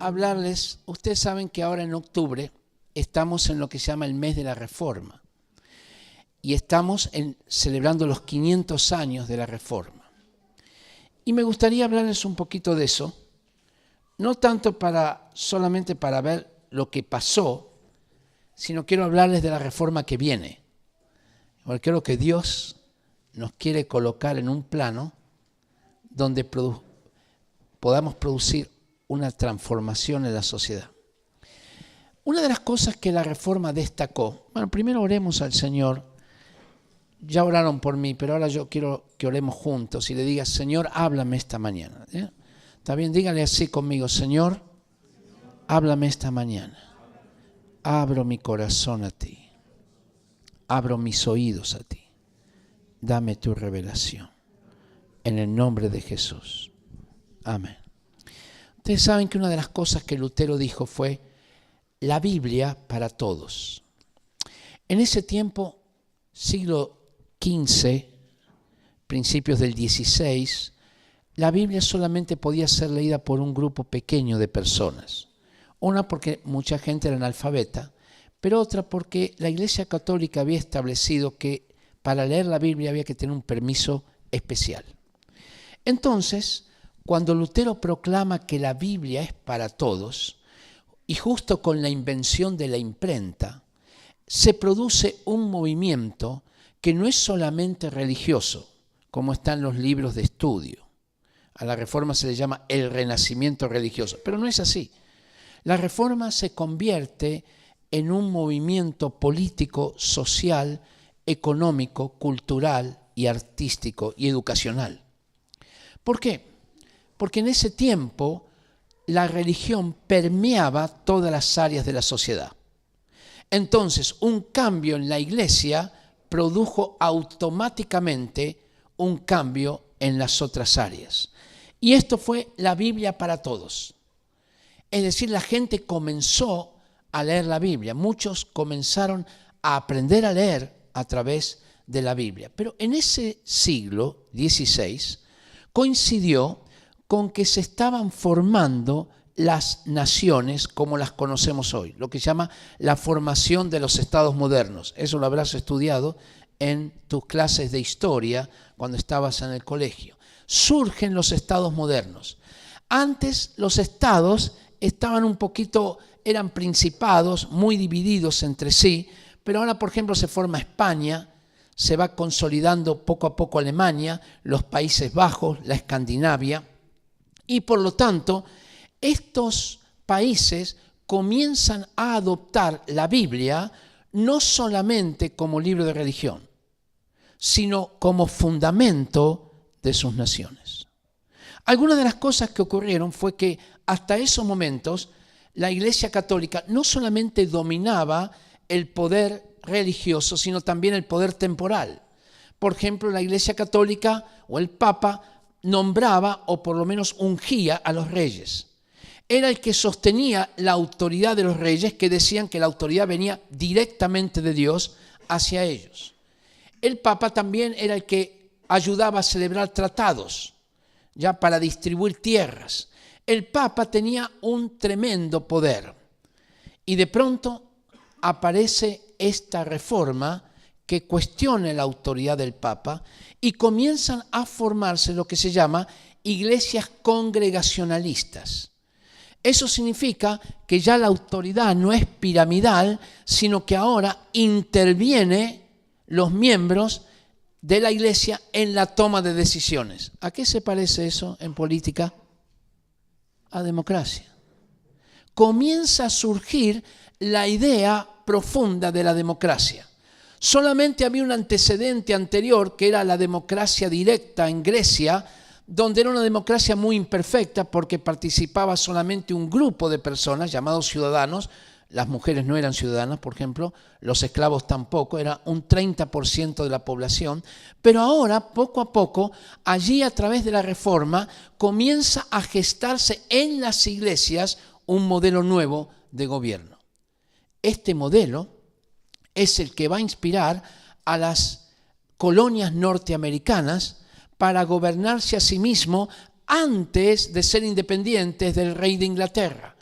hablarles, ustedes saben que ahora en octubre estamos en lo que se llama el mes de la Reforma y estamos celebrando los 500 años de la Reforma. Y me gustaría hablarles un poquito de eso, no tanto solamente para ver lo que pasó, sino quiero hablarles de la Reforma que viene. Porque creo que Dios nos quiere colocar en un plano donde podamos producir una transformación en la sociedad. Una de las cosas que la Reforma destacó, bueno, primero oremos al Señor. Ya oraron por mí, pero ahora yo quiero que oremos juntos y le digas, Señor, háblame esta mañana. ¿Está bien? Dígale así conmigo, Señor, háblame esta mañana. Abro mi corazón a ti. Abro mis oídos a ti. Dame tu revelación. En el nombre de Jesús. Amén. Ustedes saben que una de las cosas que Lutero dijo fue la Biblia para todos. En ese tiempo, siglo XV, principios del XVI, la Biblia solamente podía ser leída por un grupo pequeño de personas. Una porque mucha gente era analfabeta, pero otra porque la Iglesia Católica había establecido que para leer la Biblia había que tener un permiso especial. Entonces, cuando Lutero proclama que la Biblia es para todos, y justo con la invención de la imprenta, se produce un movimiento que no es solamente religioso, como están los libros de estudio. A la Reforma se le llama el renacimiento religioso, pero no es así. La Reforma se convierte en un movimiento político, social, económico, cultural y artístico y educacional. ¿Por qué? Porque en ese tiempo la religión permeaba todas las áreas de la sociedad. Entonces, un cambio en la iglesia produjo automáticamente un cambio en las otras áreas. Y esto fue la Biblia para todos. Es decir, la gente comenzó a leer la Biblia. Muchos comenzaron a aprender a leer a través de la Biblia. Pero en ese siglo XVI coincidió con que se estaban formando las naciones como las conocemos hoy, lo que se llama la formación de los estados modernos. Eso lo habrás estudiado en tus clases de historia cuando estabas en el colegio. Surgen los estados modernos. Antes los estados estaban eran principados muy divididos entre sí, pero ahora, por ejemplo, se forma España, se va consolidando poco a poco Alemania, los Países Bajos, la Escandinavia, y por lo tanto, estos países comienzan a adoptar la Biblia no solamente como libro de religión, sino como fundamento de sus naciones. Algunas de las cosas que ocurrieron fue que hasta esos momentos la Iglesia Católica no solamente dominaba el poder religioso, sino también el poder temporal. Por ejemplo, la Iglesia Católica o el Papa nombraba o por lo menos ungía a los reyes. Era el que sostenía la autoridad de los reyes, que decían que la autoridad venía directamente de Dios hacia ellos. El Papa también era el que ayudaba a celebrar tratados, ya para distribuir tierras. El Papa tenía un tremendo poder. Y de pronto aparece esta reforma que cuestiona la autoridad del Papa y comienzan a formarse lo que se llama iglesias congregacionalistas. Eso significa que ya la autoridad no es piramidal, sino que ahora interviene los miembros de la iglesia en la toma de decisiones. ¿A qué se parece eso en política? A democracia. Comienza a surgir la idea profunda de la democracia. Solamente había un antecedente anterior que era la democracia directa en Grecia, donde era una democracia muy imperfecta porque participaba solamente un grupo de personas llamados ciudadanos. Las mujeres no eran ciudadanas, por ejemplo, los esclavos tampoco, era un 30% de la población. Pero ahora, poco a poco, allí a través de la Reforma, comienza a gestarse en las iglesias un modelo nuevo de gobierno. Este modelo es el que va a inspirar a las colonias norteamericanas para gobernarse a sí mismo antes de ser independientes del rey de Inglaterra.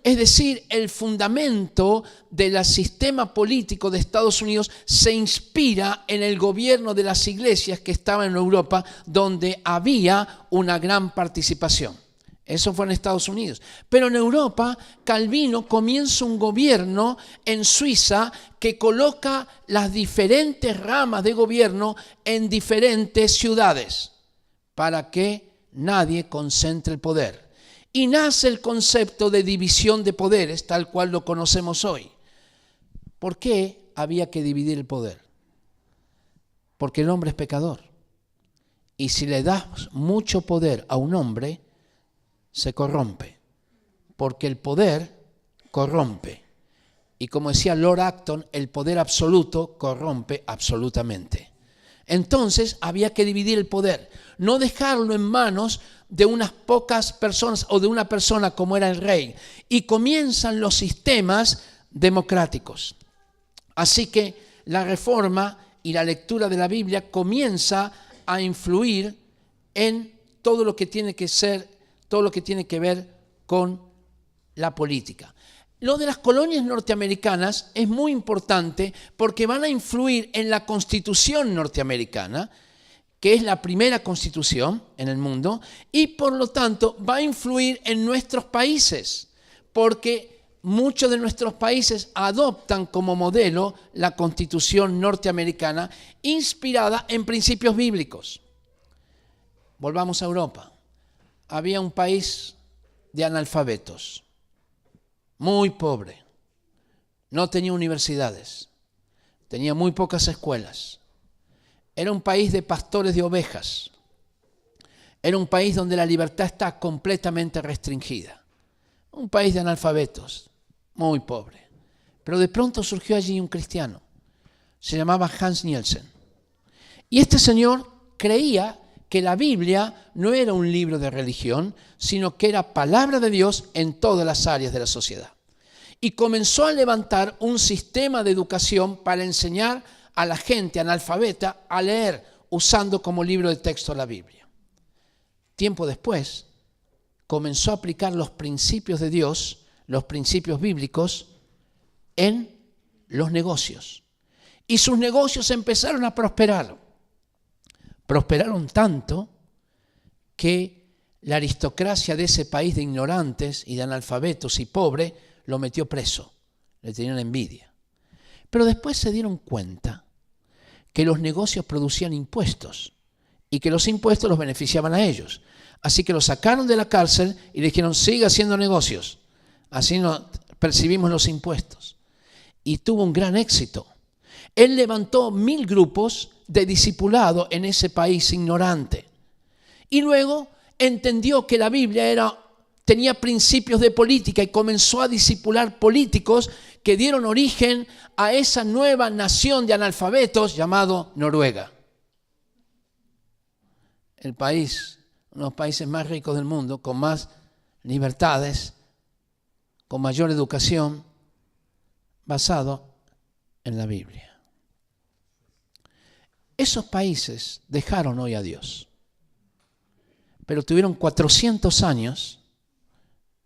Es decir, el fundamento del sistema político de Estados Unidos se inspira en el gobierno de las iglesias que estaban en Europa, donde había una gran participación. Eso fue en Estados Unidos. Pero en Europa, Calvino comienza un gobierno en Suiza que coloca las diferentes ramas de gobierno en diferentes ciudades para que nadie concentre el poder. Y nace el concepto de división de poderes, tal cual lo conocemos hoy. ¿Por qué había que dividir el poder? Porque el hombre es pecador. Y si le das mucho poder a un hombre, se corrompe. Porque el poder corrompe. Y como decía Lord Acton, el poder absoluto corrompe absolutamente. Entonces había que dividir el poder, no dejarlo en manos de unas pocas personas o de una persona como era el rey. Y comienzan los sistemas democráticos. Así que la reforma y la lectura de la Biblia comienza a influir en todo lo que tiene que ser, todo lo que tiene que ver con la política. Lo de las colonias norteamericanas es muy importante porque van a influir en la Constitución norteamericana, que es la primera constitución en el mundo, y por lo tanto va a influir en nuestros países, porque muchos de nuestros países adoptan como modelo la Constitución norteamericana inspirada en principios bíblicos. Volvamos a Europa. Había un país de analfabetos, muy pobre, no tenía universidades, tenía muy pocas escuelas. Era un país de pastores de ovejas. Era un país donde la libertad está completamente restringida. Un país de analfabetos, muy pobre. Pero de pronto surgió allí un cristiano. Se llamaba Hans Nielsen. Y este señor creía que la Biblia no era un libro de religión, sino que era palabra de Dios en todas las áreas de la sociedad. Y comenzó a levantar un sistema de educación para enseñar a la gente analfabeta a leer, usando como libro de texto la Biblia. Tiempo después, comenzó a aplicar los principios de Dios, los principios bíblicos, en los negocios. Y sus negocios empezaron a prosperar. Prosperaron tanto que la aristocracia de ese país de ignorantes y de analfabetos y pobres lo metió preso. Le tenían envidia. Pero después se dieron cuenta que los negocios producían impuestos y que los impuestos los beneficiaban a ellos. Así que lo sacaron de la cárcel y le dijeron, siga haciendo negocios. Así no percibimos los impuestos. Y tuvo un gran éxito. Él levantó 1000 grupos de discipulado en ese país ignorante. Y luego entendió que la Biblia tenía principios de política y comenzó a discipular políticos que dieron origen a esa nueva nación de analfabetos llamado Noruega. El país, uno de los países más ricos del mundo, con más libertades, con mayor educación, basado en la Biblia. Esos países dejaron hoy a Dios, pero tuvieron 400 años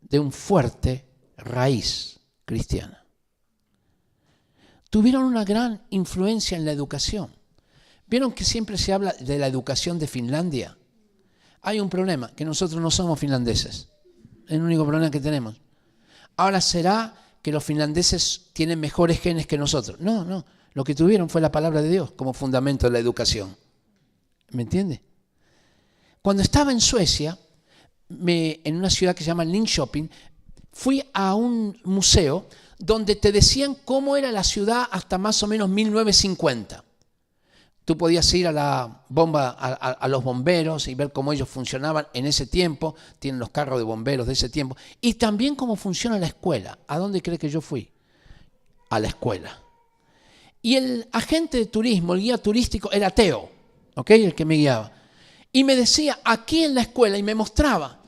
de un fuerte raíz cristiana. Tuvieron una gran influencia en la educación. ¿Vieron que siempre se habla de la educación de Finlandia? Hay un problema, que nosotros no somos finlandeses. Es el único problema que tenemos. Ahora, ¿será que los finlandeses tienen mejores genes que nosotros? No. Lo que tuvieron fue la palabra de Dios como fundamento de la educación. ¿Me entiende? Cuando estaba en Suecia, en una ciudad que se llama Linköping, fui a un museo donde te decían cómo era la ciudad hasta más o menos 1950. Tú podías ir a la bomba, a los bomberos y ver cómo ellos funcionaban en ese tiempo. Tienen los carros de bomberos de ese tiempo. Y también cómo funciona la escuela. ¿A dónde cree que yo fui? A la escuela. Y el agente de turismo, el guía turístico, era ateo, ¿ok? El que me guiaba. Y me decía, aquí en la escuela, y me mostraba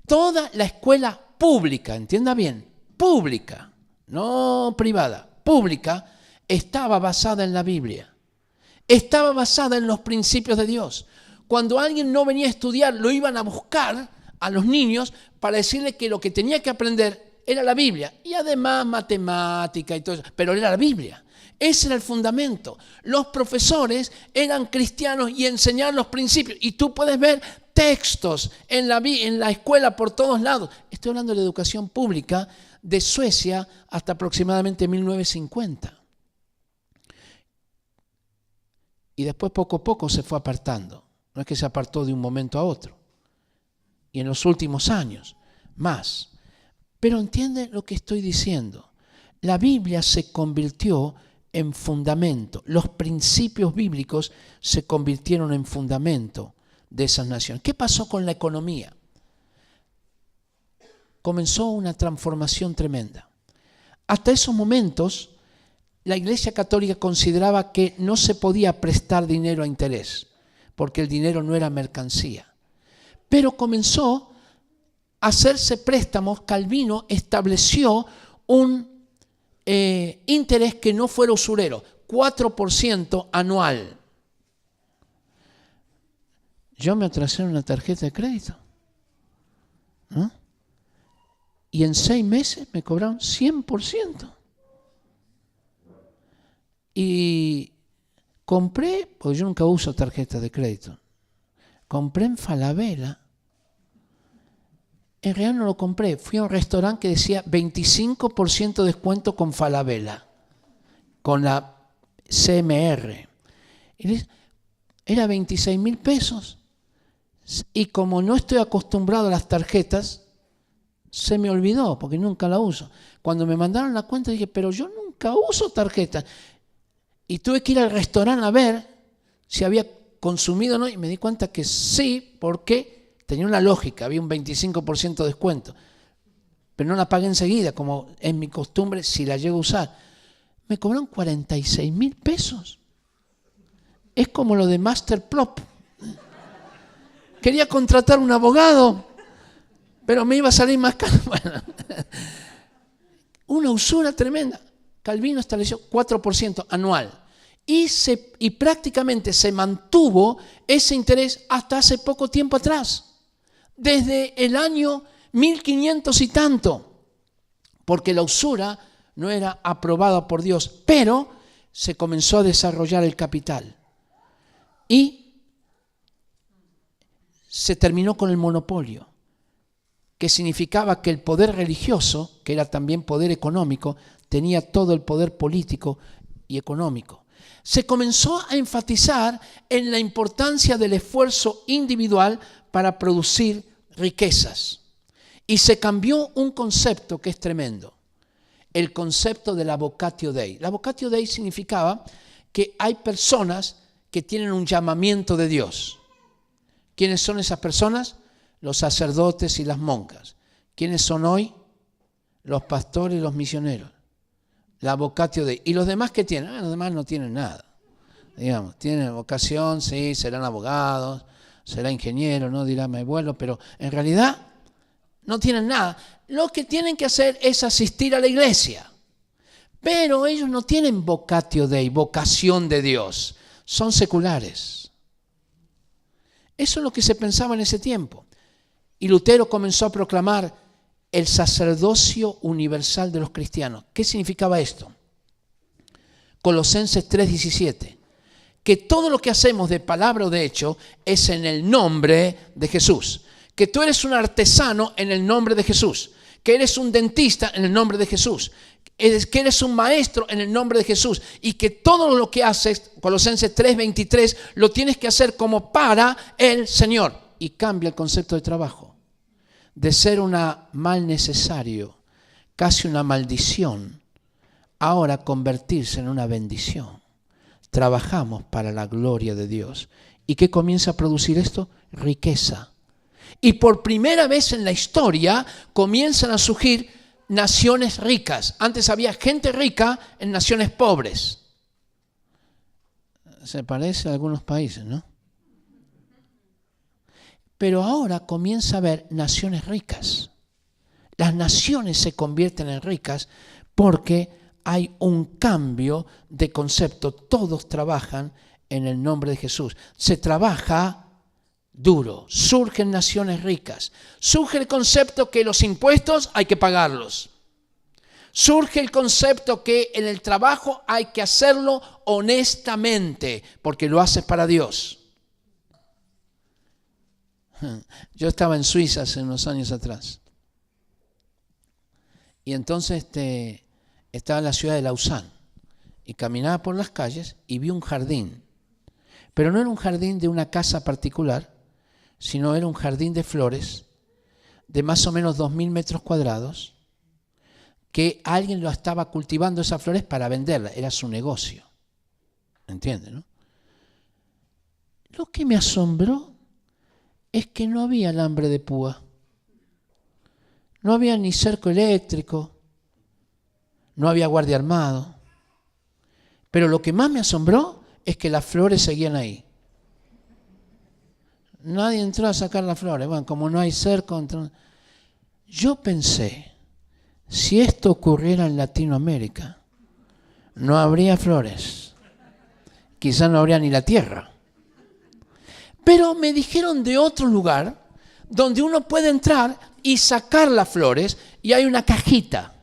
toda la escuela pública, entienda bien, pública, no privada, pública, estaba basada en la Biblia. Estaba basada en los principios de Dios. Cuando alguien no venía a estudiar, lo iban a buscar a los niños para decirle que lo que tenía que aprender era la Biblia. Y además matemática y todo eso, pero era la Biblia. Ese era el fundamento. Los profesores eran cristianos y enseñaban los principios. Y tú puedes ver textos en la escuela por todos lados. Estoy hablando de la educación pública de Suecia hasta aproximadamente 1950. Y después poco a poco se fue apartando. No es que se apartó de un momento a otro. Y en los últimos años, más. Pero entiende lo que estoy diciendo. La Biblia se convirtió en fundamento. Los principios bíblicos se convirtieron en fundamento de esas naciones. ¿Qué pasó con la economía? Comenzó una transformación tremenda. Hasta esos momentos, la Iglesia Católica consideraba que no se podía prestar dinero a interés, porque el dinero no era mercancía. Pero comenzó a hacerse préstamos. Calvino estableció un interés que no fuera usurero, 4% anual. Yo me atrasé en una tarjeta de crédito, ¿no? Y en 6 meses me cobraron 100%. Y compré, porque yo nunca uso tarjeta de crédito, compré en Falabella. En realidad no lo compré, fui a un restaurante que decía 25% de descuento con Falabella, con la CMR. Y era 26.000 pesos. Y como no estoy acostumbrado a las tarjetas, se me olvidó, porque nunca la uso. Cuando me mandaron la cuenta dije, pero yo nunca uso tarjetas. Y tuve que ir al restaurante a ver si había consumido o no, y me di cuenta que sí, porque tenía una lógica, había un 25% de descuento. Pero no la pagué enseguida, como es mi costumbre si la llego a usar. Me cobraron 46.000 pesos. Es como lo de Masterplop. Quería contratar un abogado, pero me iba a salir más caro. Bueno, una usura tremenda. Calvino estableció 4% anual. Y prácticamente se mantuvo ese interés hasta hace poco tiempo atrás. Desde el año 1500 y tanto. Porque la usura no era aprobada por Dios. Pero se comenzó a desarrollar el capital. Y se terminó con el monopolio, que significaba que el poder religioso, que era también poder económico, tenía todo el poder político y económico. Se comenzó a enfatizar en la importancia del esfuerzo individual para producir riquezas. Y se cambió un concepto que es tremendo, el concepto de la vocatio Dei. La vocatio Dei significaba que hay personas que tienen un llamamiento de Dios. ¿Quiénes son esas personas? Los sacerdotes y las monjas. ¿Quiénes son hoy? Los pastores y los misioneros. La vocatio Dei. ¿Y los demás qué tienen? Los demás no tienen nada. Digamos, tienen vocación, sí, serán abogados, será ingeniero, no dirá mi abuelo, pero en realidad no tienen nada. Lo que tienen que hacer es asistir a la iglesia. Pero ellos no tienen vocatio Dei, vocación de Dios. Son seculares. Eso es lo que se pensaba en ese tiempo. Y Lutero comenzó a proclamar el sacerdocio universal de los cristianos. ¿Qué significaba esto? Colosenses 3:17. Que todo lo que hacemos de palabra o de hecho es en el nombre de Jesús. Que tú eres un artesano en el nombre de Jesús. Que eres un dentista en el nombre de Jesús. Que eres un maestro en el nombre de Jesús. Y que todo lo que haces, Colosenses 3:23, lo tienes que hacer como para el Señor. Y cambia el concepto de trabajo. De ser un mal necesario, casi una maldición, ahora convertirse en una bendición. Trabajamos para la gloria de Dios. ¿Y qué comienza a producir esto? Riqueza. Y por primera vez en la historia comienzan a surgir naciones ricas. Antes había gente rica en naciones pobres. Se parece a algunos países, ¿no? Pero ahora comienza a haber naciones ricas. Las naciones se convierten en ricas porque hay un cambio de concepto. Todos trabajan en el nombre de Jesús. Se trabaja duro. Surgen naciones ricas. Surge el concepto que los impuestos hay que pagarlos. Surge el concepto que en el trabajo hay que hacerlo honestamente, porque lo haces para Dios. Yo estaba en Suiza hace unos años atrás. Y entonces estaba en la ciudad de Lausanne. Y caminaba por las calles y vi un jardín. Pero no era un jardín de una casa particular, sino era un jardín de flores de más o menos 2.000 metros cuadrados, que alguien lo estaba cultivando esas flores para venderlas, era su negocio. ¿Entiendes, no? Lo que me asombró es que no había alambre de púa, no había ni cerco eléctrico, no había guardia armado. Pero lo que más me asombró es que las flores seguían ahí. Nadie entró a sacar las flores. Bueno, como no hay cerco, yo pensé, si esto ocurriera en Latinoamérica, no habría flores. Quizás no habría ni la tierra. Pero me dijeron de otro lugar donde uno puede entrar y sacar las flores y hay una cajita.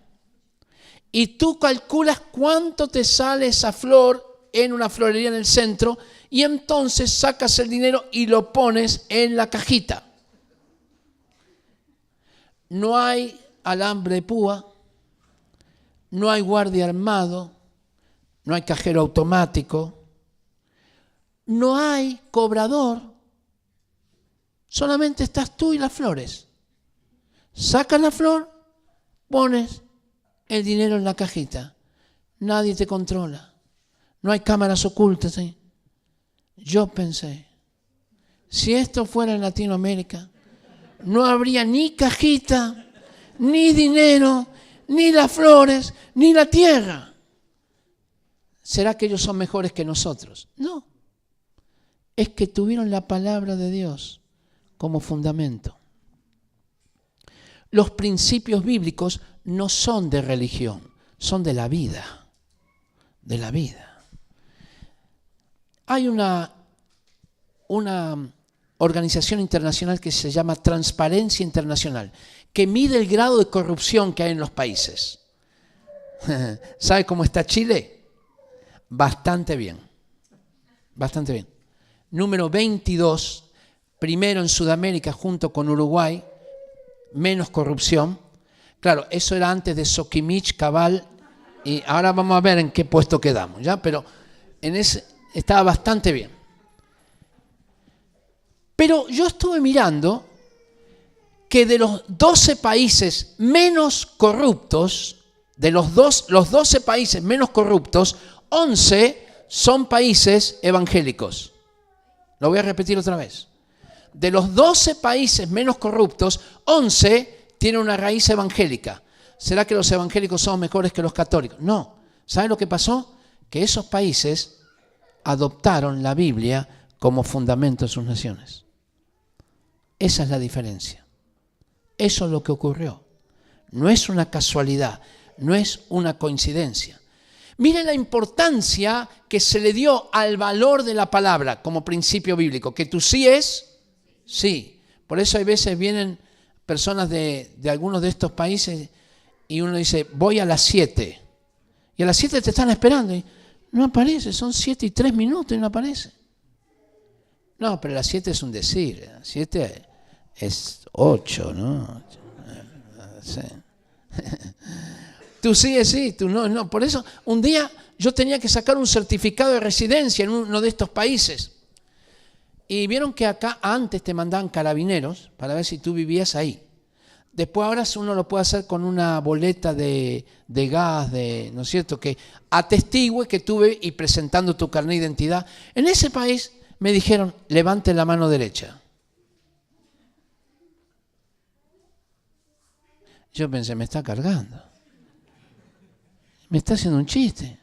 Y tú calculas cuánto te sale esa flor en una florería en el centro y entonces sacas el dinero y lo pones en la cajita. No hay alambre de púa, no hay guardia armado, no hay cajero automático, no hay cobrador, solamente estás tú y las flores. Sacas la flor, pones el dinero en la cajita, nadie te controla, no hay cámaras ocultas ahí. Yo pensé, si esto fuera en Latinoamérica, no habría ni cajita, ni dinero, ni las flores, ni la tierra. ¿Será que ellos son mejores que nosotros? No. Es que tuvieron la palabra de Dios como fundamento. Los principios bíblicos no son de religión, son de la vida. De la vida. Hay una organización internacional que se llama Transparencia Internacional, que mide el grado de corrupción que hay en los países. ¿Sabe cómo está Chile? Bastante bien. Bastante bien. Número 22, primero en Sudamérica junto con Uruguay, menos corrupción. Claro, eso era antes de Soquimich, Cabal, y ahora vamos a ver en qué puesto quedamos, ¿ya? Pero en ese estaba bastante bien. Pero yo estuve mirando que de los 12 países menos corruptos, de los 12 países menos corruptos, 11 son países evangélicos. Lo voy a repetir otra vez. De los 12 países menos corruptos, 11 tienen una raíz evangélica. ¿Será que los evangélicos son mejores que los católicos? No. ¿Sabe lo que pasó? Que esos países adoptaron la Biblia como fundamento de sus naciones. Esa es la diferencia. Eso es lo que ocurrió. No es una casualidad, no es una coincidencia. Mire la importancia que se le dio al valor de la palabra como principio bíblico, que tu sí es sí. Por eso hay veces vienen personas de algunos de estos países y uno dice, voy a las 7. Y a las 7 te están esperando y no aparece, son 7 y 3 minutos y no aparece. No, pero las 7 es un decir, 7 es 8, ¿no? Sí. Tú sí es sí, tú no, no. Por eso, un día yo tenía que sacar un certificado de residencia en uno de estos países. Y vieron que acá antes te mandaban carabineros para ver si tú vivías ahí. Después ahora uno lo puede hacer con una boleta de gas, ¿no es cierto? Que atestigue que tuve y presentando tu carnet de identidad. En ese país me dijeron, levante la mano derecha. Yo pensé, me está cargando. Me está haciendo un chiste.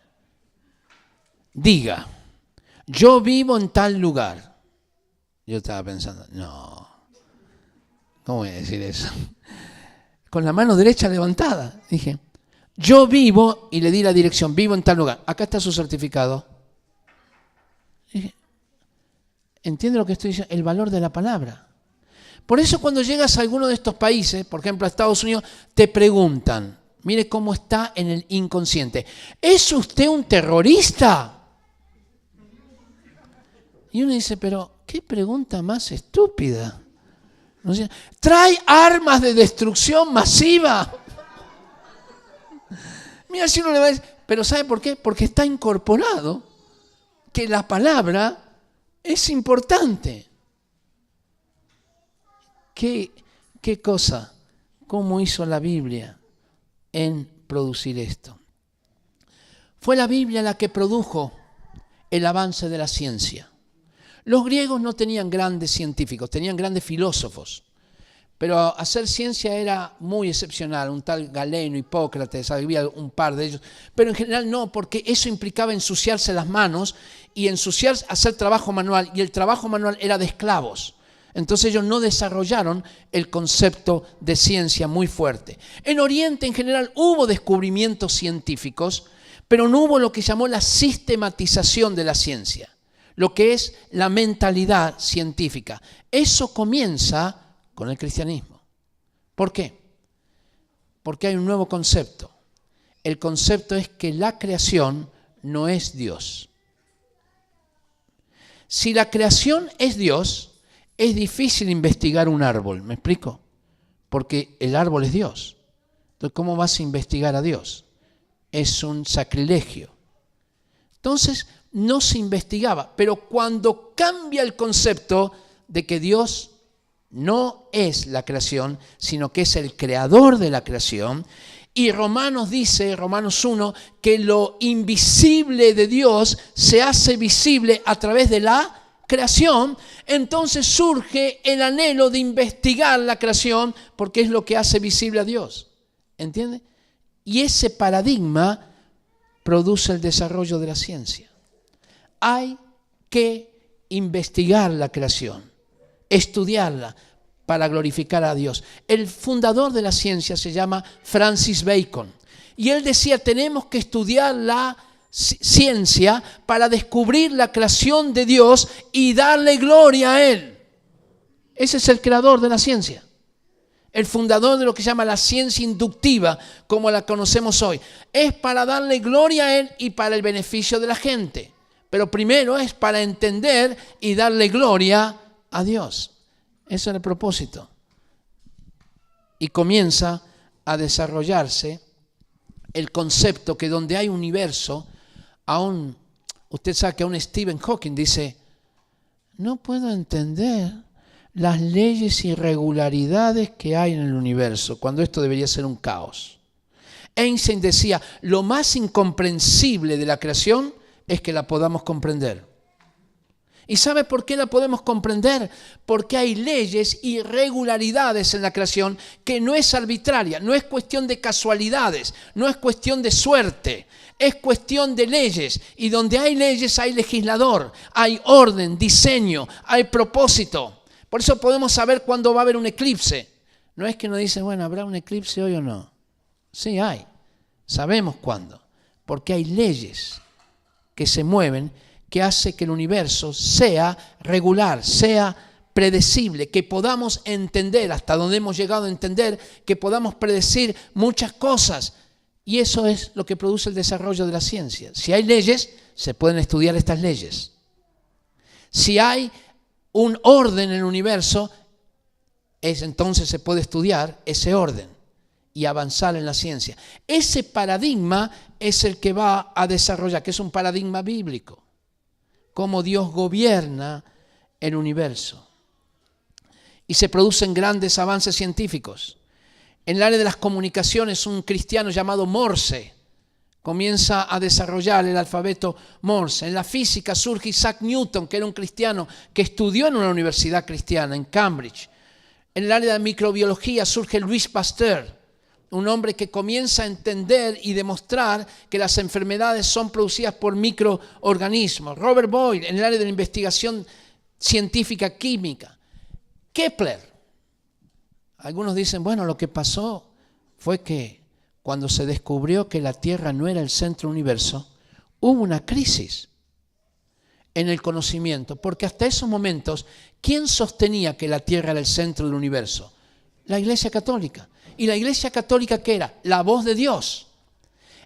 Diga, yo vivo en tal lugar. Yo estaba pensando, no, ¿cómo voy a decir eso? Con la mano derecha levantada. Dije, yo vivo, y le di la dirección, vivo en tal lugar. Acá está su certificado. Dije, ¿entiende lo que estoy diciendo? El valor de la palabra. Por eso cuando llegas a alguno de estos países, por ejemplo a Estados Unidos, te preguntan, Mire cómo está en el inconsciente. ¿Es usted un terrorista? Y uno dice, pero qué pregunta más estúpida. ¿No? ¿Trae armas de destrucción masiva? Mira, si uno le va a decir, pero ¿sabe por qué? Porque está incorporado que la palabra es importante. ¿Qué cosa? ¿Cómo hizo la Biblia en producir esto? Fue la Biblia la que produjo el avance de la ciencia. Los griegos no tenían grandes científicos, tenían grandes filósofos, pero hacer ciencia era muy excepcional. Un tal Galeno, Hipócrates, había un par de ellos, pero en general no, porque eso implicaba ensuciarse las manos y hacer trabajo manual, y el trabajo manual era de esclavos. Entonces ellos no desarrollaron el concepto de ciencia muy fuerte. En Oriente en general hubo descubrimientos científicos, pero no hubo lo que llamó la sistematización de la ciencia, lo que es la mentalidad científica. Eso comienza con el cristianismo. ¿Por qué? Porque hay un nuevo concepto. El concepto es que la creación no es Dios. Si la creación es Dios, es difícil investigar un árbol, ¿me explico? Porque el árbol es Dios. Entonces, ¿cómo vas a investigar a Dios? Es un sacrilegio. Entonces, no se investigaba. Pero cuando cambia el concepto de que Dios no es la creación, sino que es el creador de la creación, y Romanos dice, Romanos 1, que lo invisible de Dios se hace visible a través de la creación, entonces surge el anhelo de investigar la creación porque es lo que hace visible a Dios. ¿Entiende? Y ese paradigma produce el desarrollo de la ciencia. Hay que investigar la creación, estudiarla para glorificar a Dios. El fundador de la ciencia se llama Francis Bacon y él decía, tenemos que estudiar la ciencia para descubrir la creación de Dios y darle gloria a Él. Ese es el creador de la ciencia, el fundador de lo que se llama la ciencia inductiva, como la conocemos hoy. Es para darle gloria a Él y para el beneficio de la gente, pero primero es para entender y darle gloria a Dios. Ese es el propósito. Y comienza a desarrollarse el concepto que donde hay universo, usted sabe que aún Stephen Hawking dice, no puedo entender las leyes y irregularidades que hay en el universo, cuando esto debería ser un caos. Einstein decía, lo más incomprensible de la creación es que la podamos comprender. ¿Y sabe por qué la podemos comprender? Porque hay leyes y regularidades en la creación que no es arbitraria, no es cuestión de casualidades, no es cuestión de suerte, es cuestión de leyes. Y donde hay leyes hay legislador, hay orden, diseño, hay propósito. Por eso podemos saber cuándo va a haber un eclipse. No es que nos dice, bueno, ¿habrá un eclipse hoy o no? Sí hay, sabemos cuándo, porque hay leyes que se mueven que hace que el universo sea regular, sea predecible, que podamos entender, hasta donde hemos llegado a entender, que podamos predecir muchas cosas. Y eso es lo que produce el desarrollo de la ciencia. Si hay leyes, se pueden estudiar estas leyes. Si hay un orden en el universo, entonces se puede estudiar ese orden y avanzar en la ciencia. Ese paradigma es el que va a desarrollar, que es un paradigma bíblico. Cómo Dios gobierna el universo. Y se producen grandes avances científicos. En el área de las comunicaciones, un cristiano llamado Morse comienza a desarrollar el alfabeto Morse. En la física surge Isaac Newton, que era un cristiano que estudió en una universidad cristiana, en Cambridge. En el área de microbiología surge Louis Pasteur, un hombre que comienza a entender y demostrar que las enfermedades son producidas por microorganismos. Robert Boyle, en el área de la investigación científica química. Kepler. Algunos dicen, bueno, lo que pasó fue que cuando se descubrió que la Tierra no era el centro del universo, hubo una crisis en el conocimiento, porque hasta esos momentos, ¿quién sostenía que la Tierra era el centro del universo? La Iglesia Católica. ¿Y la Iglesia Católica qué era? La voz de Dios.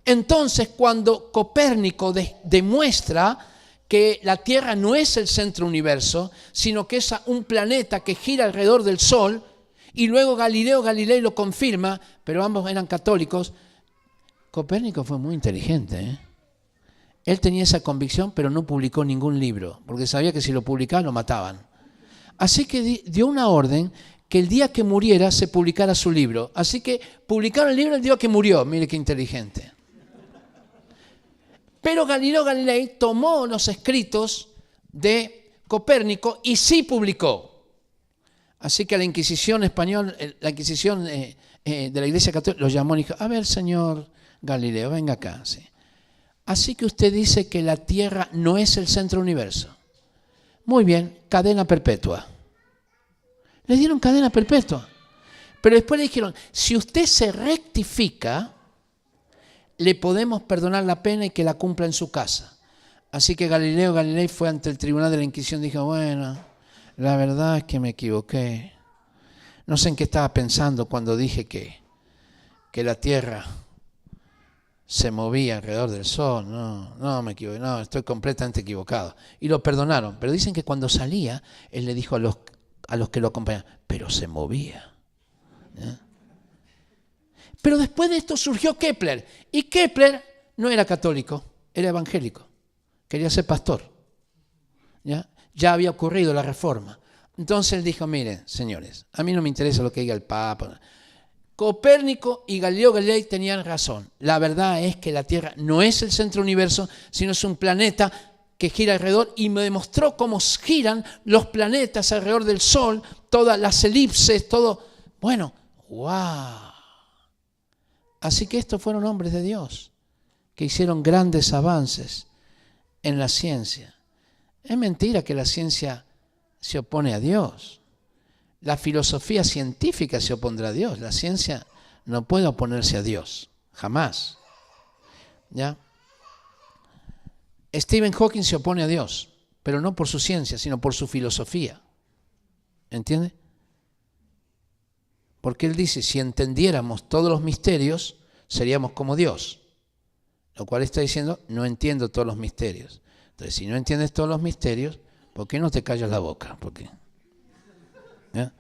Entonces, cuando Copérnico demuestra que la Tierra no es el centro universo, sino que es un planeta que gira alrededor del Sol, y luego Galileo Galilei lo confirma, pero ambos eran católicos, Copérnico fue muy inteligente, ¿eh? Él tenía esa convicción, pero no publicó ningún libro, porque sabía que si lo publicaba lo mataban. Así que dio una orden que el día que muriera se publicara su libro. Así que publicaron el libro el día que murió. Mire qué inteligente. Pero Galileo Galilei tomó los escritos de Copérnico y sí publicó. Así que la Inquisición española, la Inquisición de la Iglesia Católica lo llamó y dijo, a ver, señor Galileo, venga acá. Sí. Así que usted dice que la Tierra no es el centro del universo. Muy bien, cadena perpetua. Le dieron cadena perpetua. Pero después le dijeron, si usted se rectifica, le podemos perdonar la pena y que la cumpla en su casa. Así que Galileo Galilei fue ante el tribunal de la Inquisición y dijo, bueno, la verdad es que me equivoqué. No sé en qué estaba pensando cuando dije que la Tierra se movía alrededor del Sol. No me equivoqué, no, estoy completamente equivocado. Y lo perdonaron. Pero dicen que cuando salía, él le dijo a los que lo acompañaban, pero se movía. ¿Eh? Pero después de esto surgió Kepler. Y Kepler no era católico, era evangélico. Quería ser pastor. Ya había ocurrido la reforma. Entonces él dijo, miren, señores, a mí no me interesa lo que diga el Papa. Copérnico y Galileo Galilei tenían razón. La verdad es que la Tierra no es el centro del universo, sino es un planeta que gira alrededor, y me demostró cómo giran los planetas alrededor del Sol, todas las elipses, todo. Bueno, ¡wow! Así que estos fueron hombres de Dios que hicieron grandes avances en la ciencia. Es mentira que la ciencia se opone a Dios. La filosofía científica se opondrá a Dios. La ciencia no puede oponerse a Dios, jamás. ¿Ya? Stephen Hawking se opone a Dios, pero no por su ciencia, sino por su filosofía. ¿Entiende? Porque él dice, si entendiéramos todos los misterios, seríamos como Dios. Lo cual está diciendo, no entiendo todos los misterios. Entonces, si no entiendes todos los misterios, ¿por qué no te callas la boca? ¿Por qué? ¿Ya?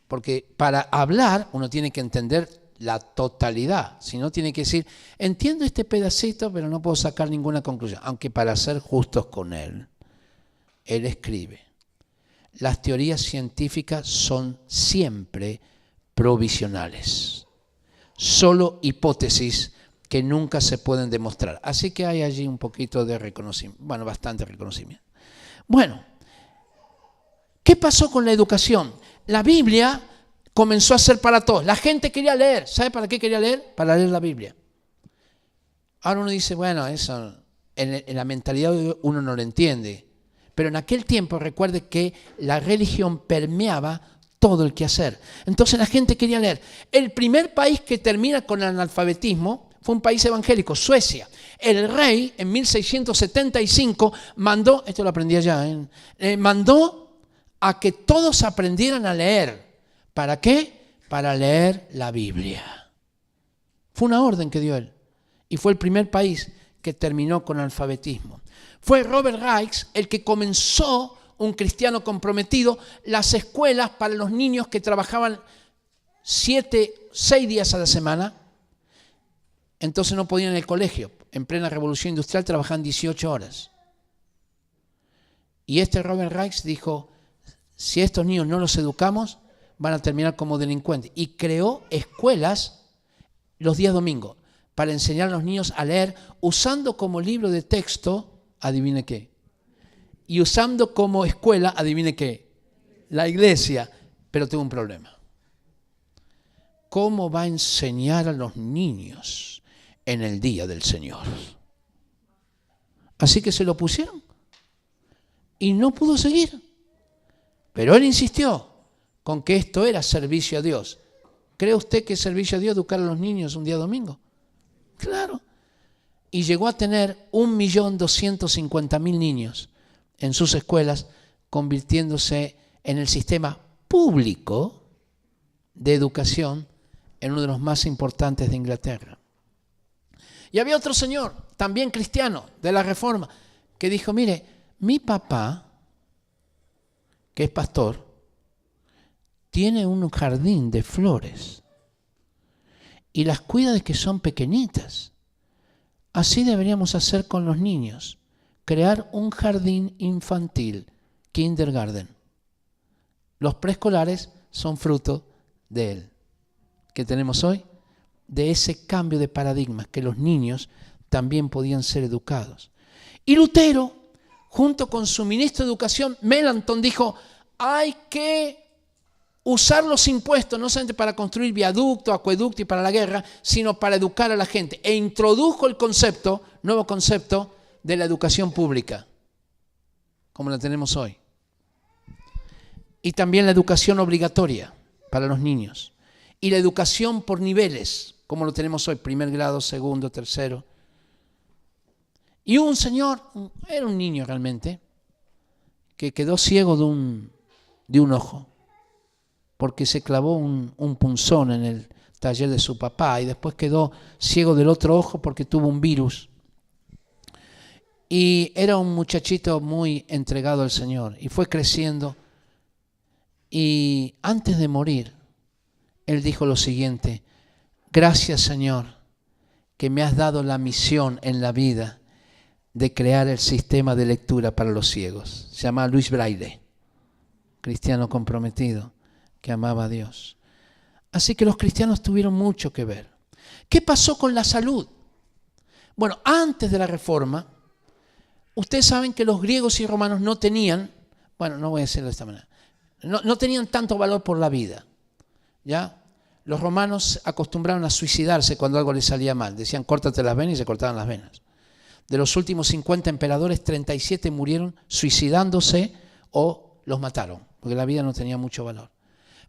Porque para hablar uno tiene que entender la totalidad. Si no, tiene que decir, entiendo este pedacito, pero no puedo sacar ninguna conclusión. Aunque para ser justos con él escribe. Las teorías científicas son siempre provisionales. Solo hipótesis que nunca se pueden demostrar. Así que hay allí un poquito de reconocimiento. Bueno, bastante reconocimiento. Bueno, ¿qué pasó con la educación? La Biblia comenzó a ser para todos. La gente quería leer. ¿Sabe para qué quería leer? Para leer la Biblia. Ahora uno dice, bueno, eso en la mentalidad de uno no lo entiende. Pero en aquel tiempo recuerde que la religión permeaba todo el quehacer. Entonces la gente quería leer. El primer país que termina con el analfabetismo fue un país evangélico, Suecia. El rey en 1675 mandó, esto lo aprendí allá, mandó a que todos aprendieran a leer. ¿Para qué? Para leer la Biblia. Fue una orden que dio él. Y fue el primer país que terminó con alfabetismo. Fue Robert Reich el que comenzó, un cristiano comprometido, las escuelas para los niños que trabajaban 6 días a la semana. Entonces no podían ir al colegio. En plena revolución industrial trabajaban 18 horas. Y Robert Reich dijo, si a estos niños no los educamos, van a terminar como delincuentes. Y creó escuelas los días domingos para enseñar a los niños a leer, usando como libro de texto, adivine qué. Y usando como escuela, adivine qué, la iglesia. Pero tengo un problema. ¿Cómo va a enseñar a los niños en el día del Señor? Así que se lo pusieron. Y no pudo seguir. Pero él insistió con que esto era servicio a Dios. ¿Cree usted que es servicio a Dios educar a los niños un día domingo? Claro. Y llegó a tener 1.250.000 niños en sus escuelas, convirtiéndose en el sistema público de educación en uno de los más importantes de Inglaterra. Y había otro señor, también cristiano, de la Reforma, que dijo, mire, mi papá, que es pastor, tiene un jardín de flores y las cuida de que son pequeñitas. Así deberíamos hacer con los niños, crear un jardín infantil, kindergarten. Los preescolares son fruto de él. ¿Qué tenemos hoy? De ese cambio de paradigmas, que los niños también podían ser educados. Y Lutero, junto con su ministro de Educación, Melanchthon, dijo, hay que usar los impuestos no solamente para construir viaductos, acueductos y para la guerra, sino para educar a la gente. E introdujo el nuevo concepto de la educación pública, como la tenemos hoy. Y también la educación obligatoria para los niños. Y la educación por niveles, como lo tenemos hoy, primer grado, segundo, tercero. Y hubo un señor, era un niño realmente, que quedó ciego de un ojo, porque se clavó un punzón en el taller de su papá y después quedó ciego del otro ojo porque tuvo un virus. Y era un muchachito muy entregado al Señor y fue creciendo. Y antes de morir, él dijo lo siguiente, gracias Señor, que me has dado la misión en la vida de crear el sistema de lectura para los ciegos. Se llama Luis Braille, cristiano comprometido, que amaba a Dios. Así que los cristianos tuvieron mucho que ver. ¿Qué pasó con la salud? Bueno, antes de la Reforma, ustedes saben que los griegos y romanos no tenían, bueno, no voy a decirlo de esta manera, no tenían tanto valor por la vida, ¿ya? Los romanos acostumbraron a suicidarse cuando algo les salía mal. Decían, córtate las venas y se cortaban las venas. De los últimos 50 emperadores, 37 murieron suicidándose o los mataron, porque la vida no tenía mucho valor.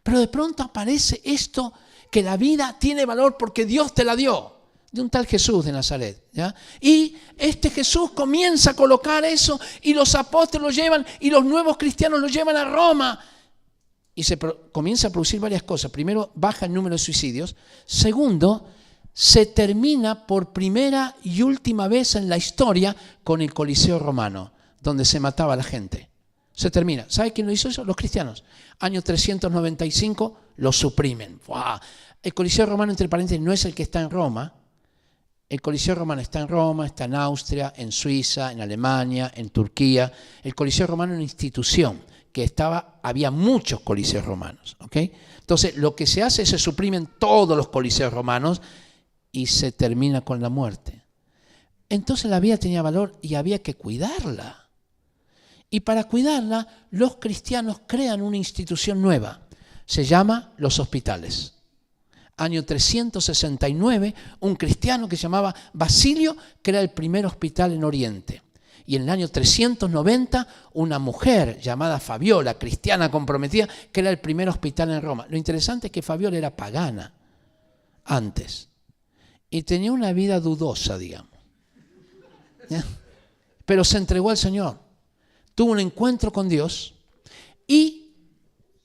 Pero de pronto aparece esto, que la vida tiene valor porque Dios te la dio, de un tal Jesús de Nazaret, ¿ya? Y este Jesús comienza a colocar eso y los apóstoles lo llevan y los nuevos cristianos lo llevan a Roma. Y se comienza a producir varias cosas. Primero, baja el número de suicidios. Segundo, se termina por primera y última vez en la historia con el Coliseo romano, donde se mataba a la gente. Se termina. ¿Sabe quién lo hizo eso? Los cristianos. Año 395 lo suprimen. ¡Wow! El Coliseo romano, entre paréntesis, no es el que está en Roma. El Coliseo romano está en Roma, está en Austria, en Suiza, en Alemania, en Turquía. El Coliseo romano es una institución que había muchos coliseos romanos, ¿ok? Entonces, lo que se hace es se suprimen todos los coliseos romanos y se termina con la muerte. Entonces la vida tenía valor y había que cuidarla. Y para cuidarla, los cristianos crean una institución nueva. Se llama los hospitales. Año 369, un cristiano que se llamaba Basilio crea el primer hospital en Oriente. Y en el año 390, una mujer llamada Fabiola, cristiana comprometida, crea el primer hospital en Roma. Lo interesante es que Fabiola era pagana antes y tenía una vida dudosa, digamos. ¿Ya? Pero se entregó al Señor. Tuvo un encuentro con Dios y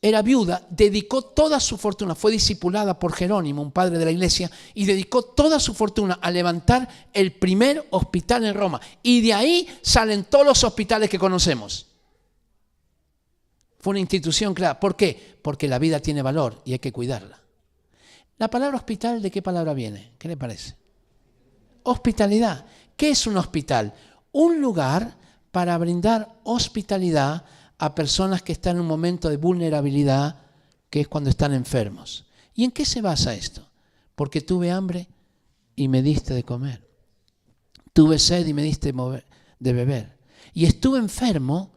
era viuda, dedicó toda su fortuna, fue discipulada por Jerónimo, un padre de la iglesia, y dedicó toda su fortuna a levantar el primer hospital en Roma. Y de ahí salen todos los hospitales que conocemos. Fue una institución creada. ¿Por qué? Porque la vida tiene valor y hay que cuidarla. La palabra hospital, ¿de qué palabra viene? ¿Qué le parece? Hospitalidad. ¿Qué es un hospital? Un lugar para brindar hospitalidad a personas que están en un momento de vulnerabilidad, que es cuando están enfermos. ¿Y en qué se basa esto? Porque tuve hambre y me diste de comer. Tuve sed y me diste de beber. Y estuve enfermo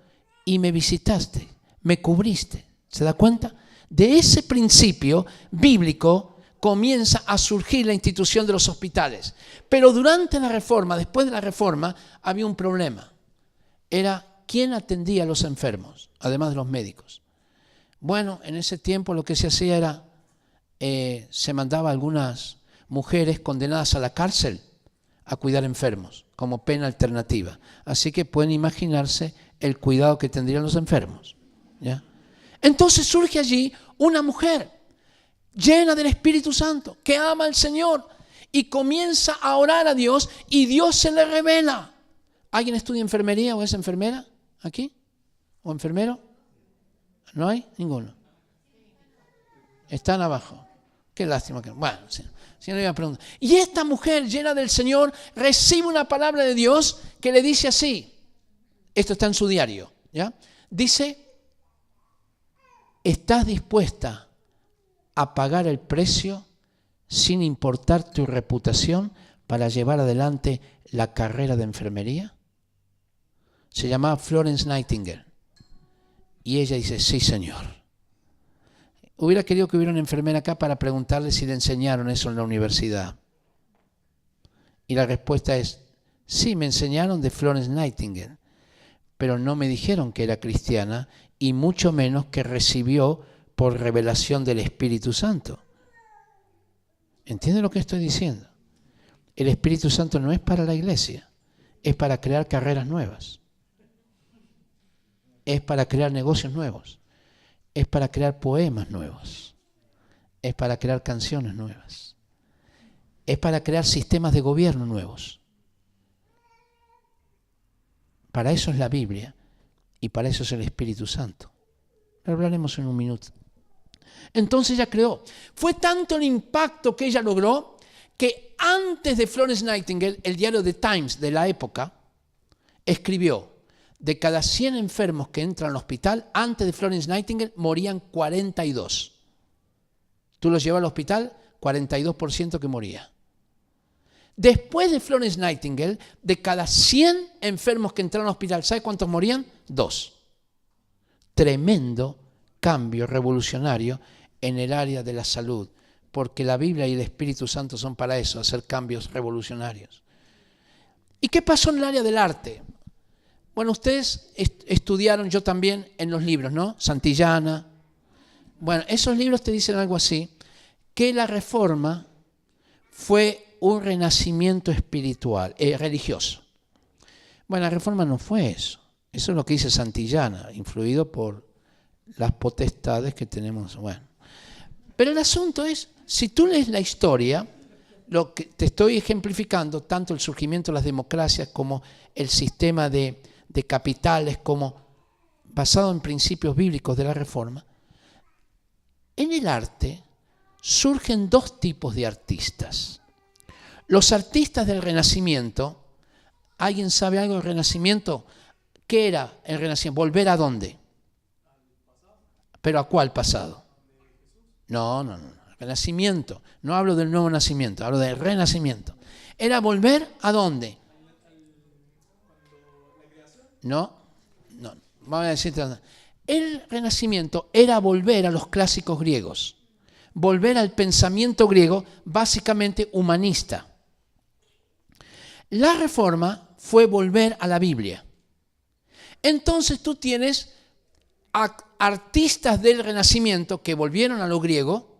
y me visitaste, me cubriste. ¿Se da cuenta? De ese principio bíblico comienza a surgir la institución de los hospitales. Pero durante la Reforma, después de la Reforma, había un problema. Era ¿quién atendía a los enfermos, además de los médicos? Bueno, en ese tiempo lo que se hacía era, se mandaba a algunas mujeres condenadas a la cárcel a cuidar enfermos, como pena alternativa. Así que pueden imaginarse el cuidado que tendrían los enfermos, ¿ya? Entonces surge allí una mujer llena del Espíritu Santo, que ama al Señor y comienza a orar a Dios y Dios se le revela. ¿Alguien estudia enfermería o es enfermera aquí? ¿O enfermero? ¿No hay? Ninguno. Están abajo. Qué lástima que... Bueno, si no iba a preguntar. Y esta mujer llena del Señor recibe una palabra de Dios que le dice así. Esto está en su diario, ¿ya? Dice, ¿estás dispuesta a pagar el precio sin importar tu reputación para llevar adelante la carrera de enfermería? Se llamaba Florence Nightingale. Y ella dice, sí, Señor. Hubiera querido que hubiera una enfermera acá para preguntarle si le enseñaron eso en la universidad. Y la respuesta es, sí, me enseñaron de Florence Nightingale, pero no me dijeron que era cristiana y mucho menos que recibió por revelación del Espíritu Santo. ¿Entiende lo que estoy diciendo? El Espíritu Santo no es para la iglesia, es para crear carreras nuevas. Es para crear negocios nuevos. Es para crear poemas nuevos. Es para crear canciones nuevas. Es para crear sistemas de gobierno nuevos. Para eso es la Biblia y para eso es el Espíritu Santo. Lo hablaremos en un minuto. Entonces ella creó. Fue tanto el impacto que ella logró que antes de Florence Nightingale, el diario The Times de la época escribió: de cada 100 enfermos que entran al hospital, antes de Florence Nightingale, morían 42. Tú los llevas al hospital, 42% que moría. Después de Florence Nightingale, de cada 100 enfermos que entraron al hospital, ¿sabes cuántos morían? 2. Tremendo cambio revolucionario en el área de la salud, porque la Biblia y el Espíritu Santo son para eso, hacer cambios revolucionarios. ¿Y qué pasó en el área del arte? Bueno, ustedes estudiaron, yo también, en los libros, ¿no? Santillana. Bueno, esos libros te dicen algo así, que la Reforma fue un renacimiento espiritual, religioso. Bueno, la Reforma no fue eso. Eso es lo que dice Santillana, influido por las potestades que tenemos. Bueno, pero el asunto es, si tú lees la historia, lo que te estoy ejemplificando, tanto el surgimiento de las democracias como el sistema de capitales, como basado en principios bíblicos de la Reforma, en el arte surgen 2 tipos de artistas. Los artistas del Renacimiento, ¿alguien sabe algo del Renacimiento? ¿Qué era el Renacimiento? ¿Volver a dónde? ¿Pero a cuál pasado? No. Renacimiento. No hablo del nuevo nacimiento, hablo del renacimiento. ¿Era volver a dónde? No. Vamos a decirte. El Renacimiento era volver a los clásicos griegos. Volver al pensamiento griego, básicamente humanista. La Reforma fue volver a la Biblia. Entonces tú tienes artistas del Renacimiento que volvieron a lo griego,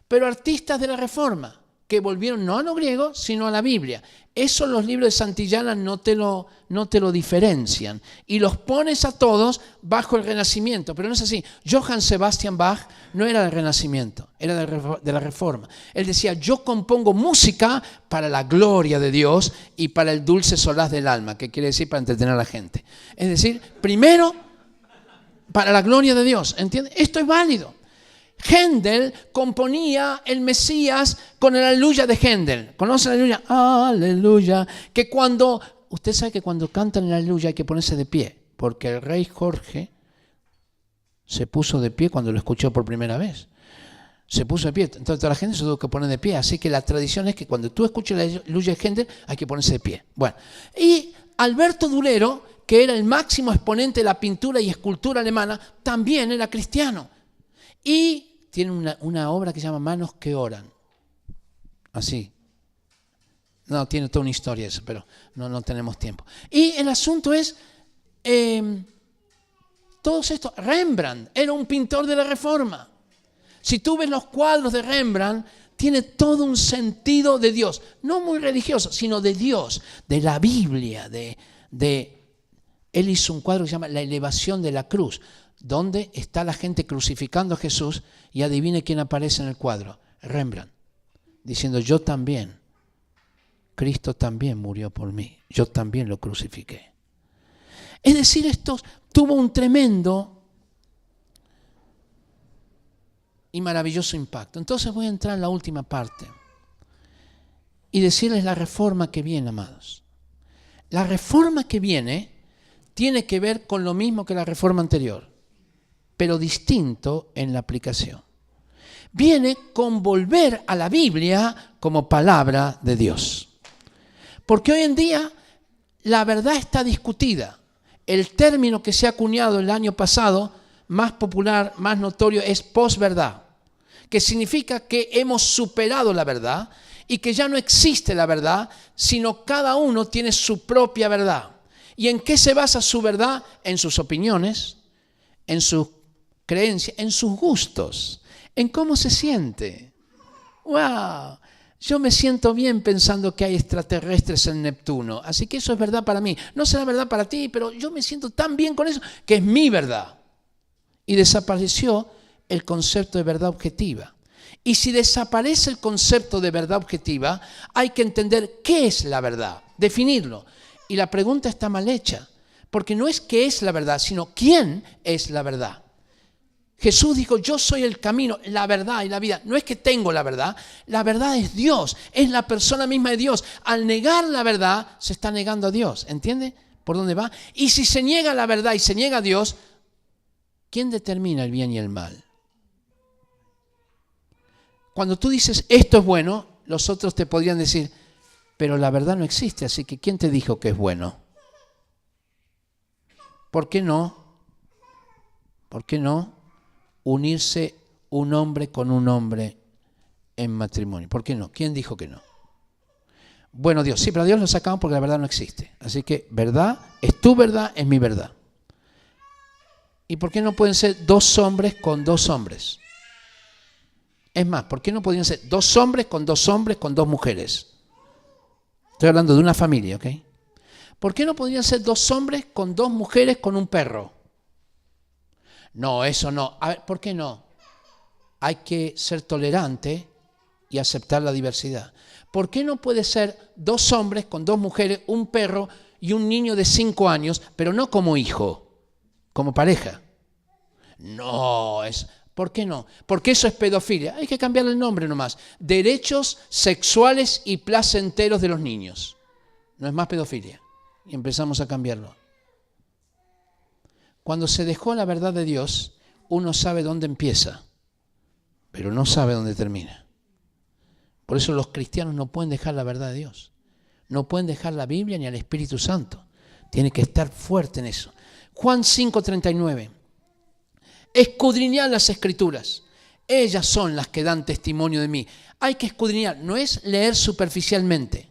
pero artistas de la Reforma que volvieron no a lo griego, sino a la Biblia. Eso los libros de Santillana no te lo diferencian. Y los pones a todos bajo el Renacimiento. Pero no es así. Johann Sebastian Bach no era del Renacimiento, era de la Reforma. Él decía, yo compongo música para la gloria de Dios y para el dulce solaz del alma, que quiere decir para entretener a la gente. Es decir, primero, para la gloria de Dios. ¿Entiendes? Esto es válido. Händel componía el Mesías con el aleluya de Händel. ¿Conocen el aleluya? Aleluya. Que usted sabe que cuando cantan el aleluya hay que ponerse de pie, porque el rey Jorge se puso de pie cuando lo escuchó por primera vez. Se puso de pie, entonces toda la gente se tuvo que poner de pie. Así que la tradición es que cuando tú escuches el aleluya de Händel hay que ponerse de pie. Bueno, y Alberto Durero, que era el máximo exponente de la pintura y escultura alemana, también era cristiano. Y tiene una obra que se llama Manos que oran. Así. No, tiene toda una historia eso, pero no tenemos tiempo. Y el asunto es, todos estos, Rembrandt era un pintor de la Reforma. Si tú ves los cuadros de Rembrandt, tiene todo un sentido de Dios. No muy religioso, sino de Dios, de la Biblia, de Él hizo un cuadro que se llama La elevación de la cruz, donde está la gente crucificando a Jesús y adivine quién aparece en el cuadro, Rembrandt, diciendo yo también, Cristo también murió por mí, yo también lo crucifiqué. Es decir, esto tuvo un tremendo y maravilloso impacto. Entonces voy a entrar en la última parte y decirles la reforma que viene, amados. La reforma que viene tiene que ver con lo mismo que la reforma anterior, pero distinto en la aplicación. Viene con volver a la Biblia como palabra de Dios. Porque hoy en día la verdad está discutida. El término que se ha acuñado el año pasado, más popular, más notorio, es posverdad, que significa que hemos superado la verdad y que ya no existe la verdad, sino cada uno tiene su propia verdad. ¿Y en qué se basa su verdad? En sus opiniones, en sus creencias, en sus gustos, en cómo se siente. ¡Wow! Yo me siento bien pensando que hay extraterrestres en Neptuno, así que eso es verdad para mí. No será verdad para ti, pero yo me siento tan bien con eso que es mi verdad. Y desapareció el concepto de verdad objetiva. Y si desaparece el concepto de verdad objetiva, hay que entender qué es la verdad, definirlo. Y la pregunta está mal hecha, porque no es qué es la verdad, sino quién es la verdad. Jesús dijo, yo soy el camino, la verdad y la vida. No es que tengo la verdad es Dios, es la persona misma de Dios. Al negar la verdad, se está negando a Dios. ¿Entiende por dónde va? Y si se niega la verdad y se niega a Dios, ¿quién determina el bien y el mal? Cuando tú dices, esto es bueno, los otros te podrían decir, pero la verdad no existe, así que ¿quién te dijo que es bueno? ¿Por qué no? ¿Por qué no unirse un hombre con un hombre en matrimonio? ¿Por qué no? ¿Quién dijo que no? Bueno, Dios, sí, pero a Dios lo sacamos porque la verdad no existe. Así que verdad es tu verdad, es mi verdad. ¿Y por qué no pueden ser dos hombres con dos hombres? Es más, ¿por qué no podrían ser dos hombres con dos mujeres? Estoy hablando de una familia, ¿ok? ¿Por qué no podrían ser dos hombres con dos mujeres con un perro? No, eso no. A ver, ¿por qué no? Hay que ser tolerante y aceptar la diversidad. ¿Por qué no puede ser dos hombres con dos mujeres, un perro y un niño de 5 años, pero no como hijo, como pareja? No, ¿por qué no? Porque eso es pedofilia. Hay que cambiarle el nombre nomás. Derechos sexuales y placenteros de los niños. No es más pedofilia. Y empezamos a cambiarlo. Cuando se dejó la verdad de Dios, uno sabe dónde empieza, pero no sabe dónde termina. Por eso los cristianos no pueden dejar la verdad de Dios. No pueden dejar la Biblia ni al Espíritu Santo. Tiene que estar fuerte en eso. Juan 5:39. Escudriñad las Escrituras. Ellas son las que dan testimonio de mí. Hay que escudriñar. No es leer superficialmente,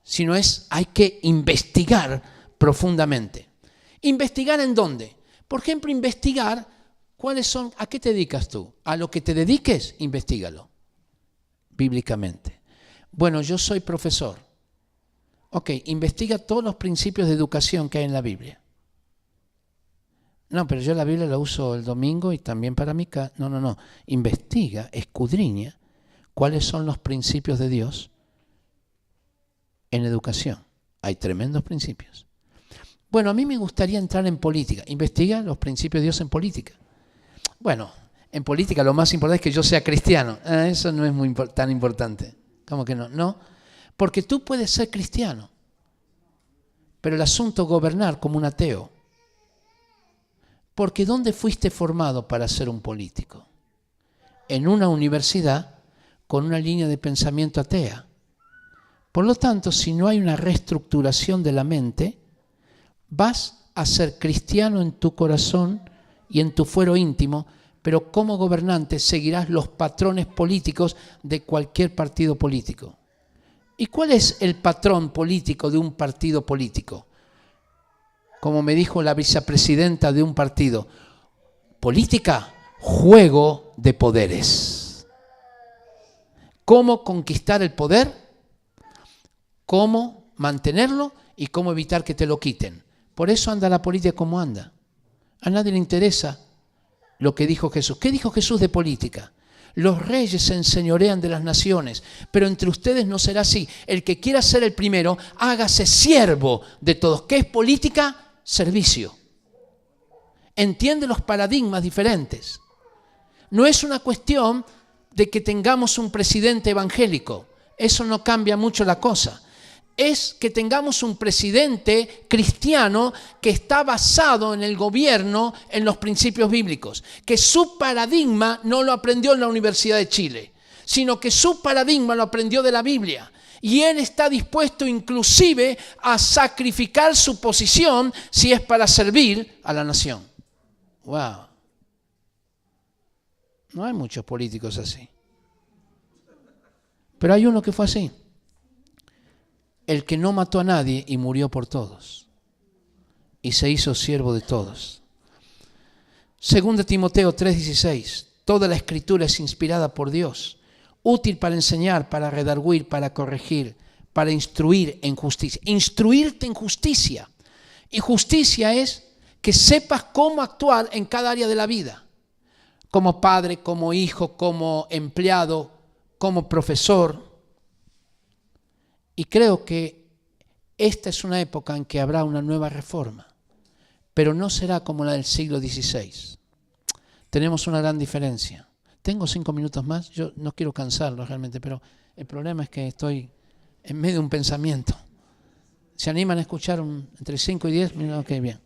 sino hay que investigar profundamente. ¿Investigar en dónde? Por ejemplo, investigar cuáles son, ¿a qué te dedicas tú? A lo que te dediques, investígalo, bíblicamente. Bueno, yo soy profesor. Ok, investiga todos los principios de educación que hay en la Biblia. No, pero yo la Biblia la uso el domingo y también para mi casa. No. Investiga, escudriña cuáles son los principios de Dios en educación. Hay tremendos principios. Bueno, a mí me gustaría entrar en política. Investiga los principios de Dios en política. Bueno, en política lo más importante es que yo sea cristiano. Eso no es tan importante. ¿Cómo que no? No, porque tú puedes ser cristiano, pero el asunto es gobernar como un ateo. Porque ¿dónde fuiste formado para ser un político? En una universidad con una línea de pensamiento atea. Por lo tanto, si no hay una reestructuración de la mente, vas a ser cristiano en tu corazón y en tu fuero íntimo, pero como gobernante seguirás los patrones políticos de cualquier partido político. ¿Y cuál es el patrón político de un partido político? Como me dijo la vicepresidenta de un partido, política, juego de poderes. ¿Cómo conquistar el poder? ¿Cómo mantenerlo? Y cómo evitar que te lo quiten. Por eso anda la política como anda. A nadie le interesa lo que dijo Jesús. ¿Qué dijo Jesús de política? Los reyes se enseñorean de las naciones, pero entre ustedes no será así. El que quiera ser el primero, hágase siervo de todos. ¿Qué es política? Servicio. Entiende los paradigmas diferentes. No es una cuestión de que tengamos un presidente evangélico. Eso no cambia mucho la cosa. Es que tengamos un presidente cristiano que está basado en el gobierno, en los principios bíblicos, que su paradigma no lo aprendió en la Universidad de Chile, sino que su paradigma lo aprendió de la Biblia. Y él está dispuesto inclusive a sacrificar su posición si es para servir a la nación. ¡Wow! No hay muchos políticos así. Pero hay uno que fue así. El que no mató a nadie y murió por todos. Y se hizo siervo de todos. 2 Timoteo 3:16. Toda la escritura es inspirada por Dios, útil para enseñar, para redarguir, para corregir, para instruir en justicia. Instruirte en justicia. Y justicia es que sepas cómo actuar en cada área de la vida. Como padre, como hijo, como empleado, como profesor. Y creo que esta es una época en que habrá una nueva reforma, pero no será como la del siglo XVI. Tenemos una gran diferencia. Tengo 5 minutos más, yo no quiero cansarlo realmente, pero el problema es que estoy en medio de un pensamiento. ¿Se animan a escuchar entre 5 y 10? Ok, bien.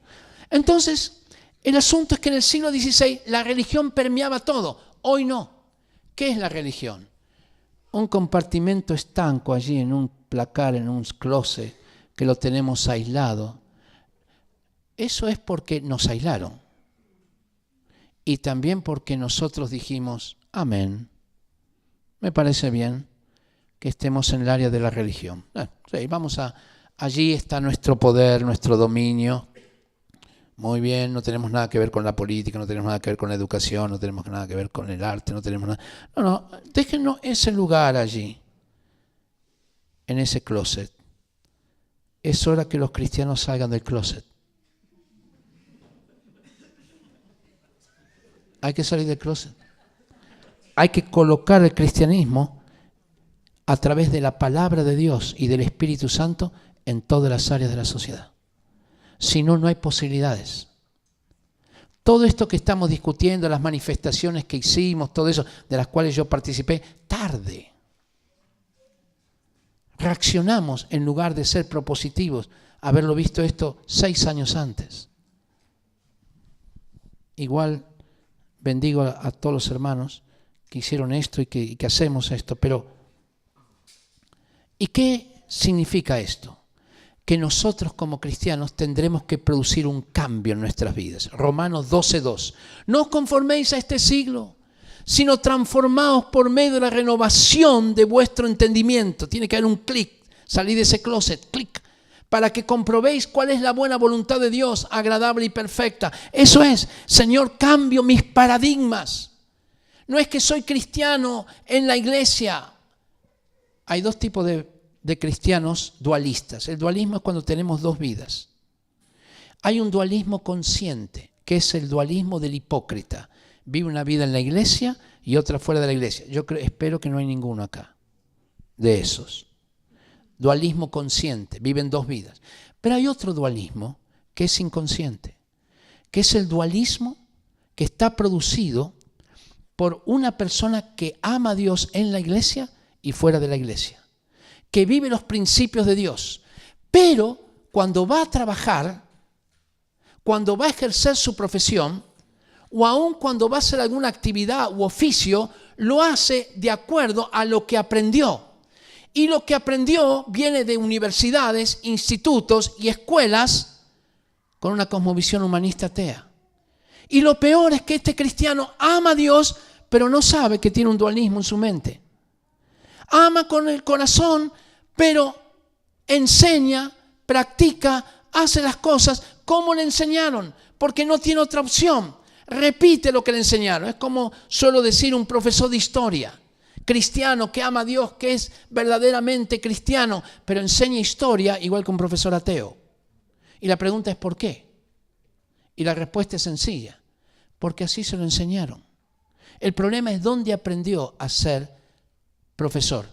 Entonces, el asunto es que en el siglo XVI la religión permeaba todo. Hoy no. ¿Qué es la religión? Un compartimento estanco allí en un placar, en un closet, que lo tenemos aislado. Eso es porque nos aislaron. Y también porque nosotros dijimos, amén, me parece bien que estemos en el área de la religión. Sí, allí está nuestro poder, nuestro dominio. Muy bien, no tenemos nada que ver con la política, no tenemos nada que ver con la educación, no tenemos nada que ver con el arte, no tenemos nada. No, déjenos ese lugar allí, en ese closet. Es hora que los cristianos salgan del closet. Hay que salir del closet. Hay que colocar el cristianismo a través de la palabra de Dios y del Espíritu Santo en todas las áreas de la sociedad. Si no, no hay posibilidades. Todo esto que estamos discutiendo, las manifestaciones que hicimos, todo eso, de las cuales yo participé, tarde. Reaccionamos en lugar de ser propositivos, haberlo visto esto 6 años antes. Igual bendigo a todos los hermanos que hicieron esto y que hacemos esto, pero ¿y qué significa esto? Que nosotros como cristianos tendremos que producir un cambio en nuestras vidas. Romanos 12:2. No os conforméis a este siglo, sino transformaos por medio de la renovación de vuestro entendimiento. Tiene que haber un clic, salid de ese closet, clic, para que comprobéis cuál es la buena voluntad de Dios, agradable y perfecta. Eso es, Señor, cambio mis paradigmas. No es que soy cristiano en la iglesia. Hay 2 tipos de cristianos dualistas. El dualismo es cuando tenemos 2 vidas. Hay un dualismo consciente, que es el dualismo del hipócrita. Vive una vida en la iglesia y otra fuera de la iglesia. Espero que no hay ninguno acá de esos. Dualismo consciente, viven 2 vidas. Pero hay otro dualismo que es inconsciente, que es el dualismo que está producido por una persona que ama a Dios en la iglesia y fuera de la iglesia, que vive los principios de Dios, pero cuando va a trabajar, cuando va a ejercer su profesión, o aun cuando va a hacer alguna actividad u oficio, lo hace de acuerdo a lo que aprendió. Y lo que aprendió viene de universidades, institutos y escuelas con una cosmovisión humanista atea. Y lo peor es que este cristiano ama a Dios, pero no sabe que tiene un dualismo en su mente. Ama con el corazón, pero enseña, practica, hace las cosas como le enseñaron, porque no tiene otra opción. Repite lo que le enseñaron. Es como suelo decir un profesor de historia, cristiano que ama a Dios, que es verdaderamente cristiano, pero enseña historia igual que un profesor ateo. Y la pregunta es ¿por qué? Y la respuesta es sencilla, porque así se lo enseñaron. El problema es dónde aprendió a ser profesor.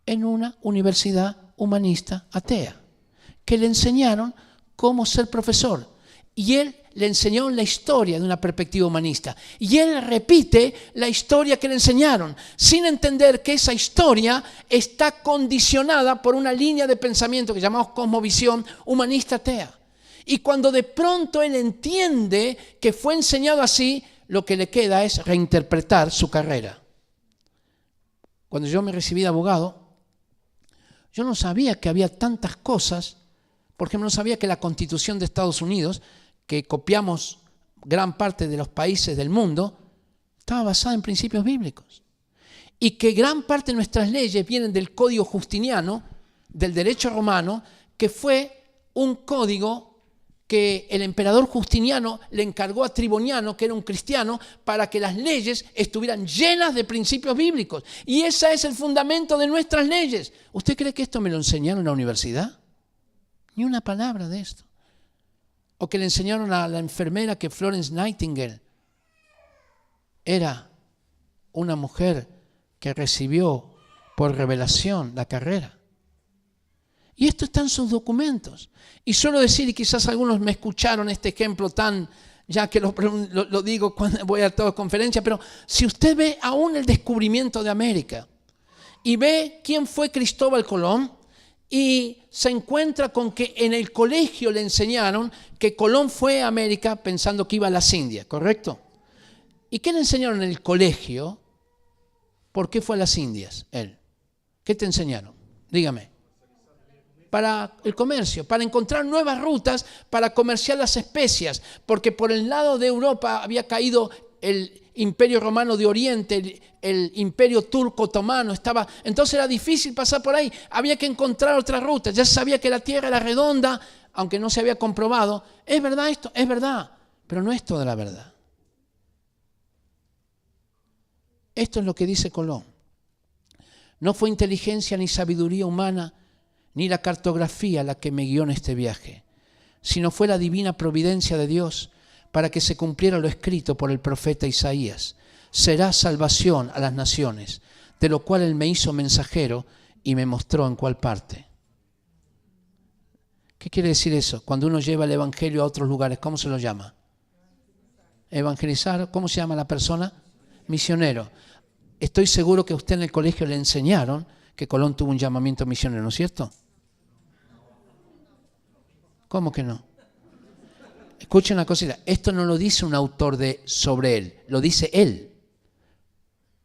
En una universidad humanista atea, que le enseñaron cómo ser profesor. Y él le enseñó la historia de una perspectiva humanista. Y él repite la historia que le enseñaron, sin entender que esa historia está condicionada por una línea de pensamiento que llamamos cosmovisión humanista atea. Y cuando de pronto él entiende que fue enseñado así, lo que le queda es reinterpretar su carrera. Cuando yo me recibí de abogado, yo no sabía que había tantas cosas. Por ejemplo, no sabía que la Constitución de Estados Unidos, que copiamos gran parte de los países del mundo, estaba basada en principios bíblicos. Y que gran parte de nuestras leyes vienen del Código Justiniano, del derecho romano, que fue un código que el emperador Justiniano le encargó a Triboniano, que era un cristiano, para que las leyes estuvieran llenas de principios bíblicos. Y ese es el fundamento de nuestras leyes. ¿Usted cree que esto me lo enseñaron en la universidad? Ni una palabra de esto. O que le enseñaron a la enfermera que Florence Nightingale era una mujer que recibió por revelación la carrera. Y esto está en sus documentos. Y suelo decir, y quizás algunos me escucharon este ejemplo tan, ya que lo digo cuando voy a todas conferencias, pero si usted ve aún el descubrimiento de América y ve quién fue Cristóbal Colón y se encuentra con que en el colegio le enseñaron que Colón fue a América pensando que iba a las Indias, ¿correcto? ¿Y qué le enseñaron en el colegio? ¿Por qué fue a las Indias él? ¿Qué te enseñaron? Dígame. Para el comercio, para encontrar nuevas rutas para comerciar las especias, porque por el lado de Europa había caído el Imperio Romano de Oriente, el Imperio Turco Otomano, entonces era difícil pasar por ahí, había que encontrar otras rutas, ya se sabía que la Tierra era redonda, aunque no se había comprobado. ¿Es verdad esto? Es verdad, pero no es toda la verdad. Esto es lo que dice Colón. No fue inteligencia ni sabiduría humana, ni la cartografía la que me guió en este viaje, sino fue la divina providencia de Dios para que se cumpliera lo escrito por el profeta Isaías. Será salvación a las naciones, de lo cual él me hizo mensajero y me mostró en cuál parte. ¿Qué quiere decir eso? Cuando uno lleva el evangelio a otros lugares, ¿cómo se lo llama? Evangelizar. ¿Cómo se llama la persona? Misionero. Estoy seguro que a usted en el colegio le enseñaron que Colón tuvo un llamamiento misionero, ¿no es cierto? ¿Cómo que no? Escuchen una cosita, esto no lo dice un autor sobre él, lo dice él.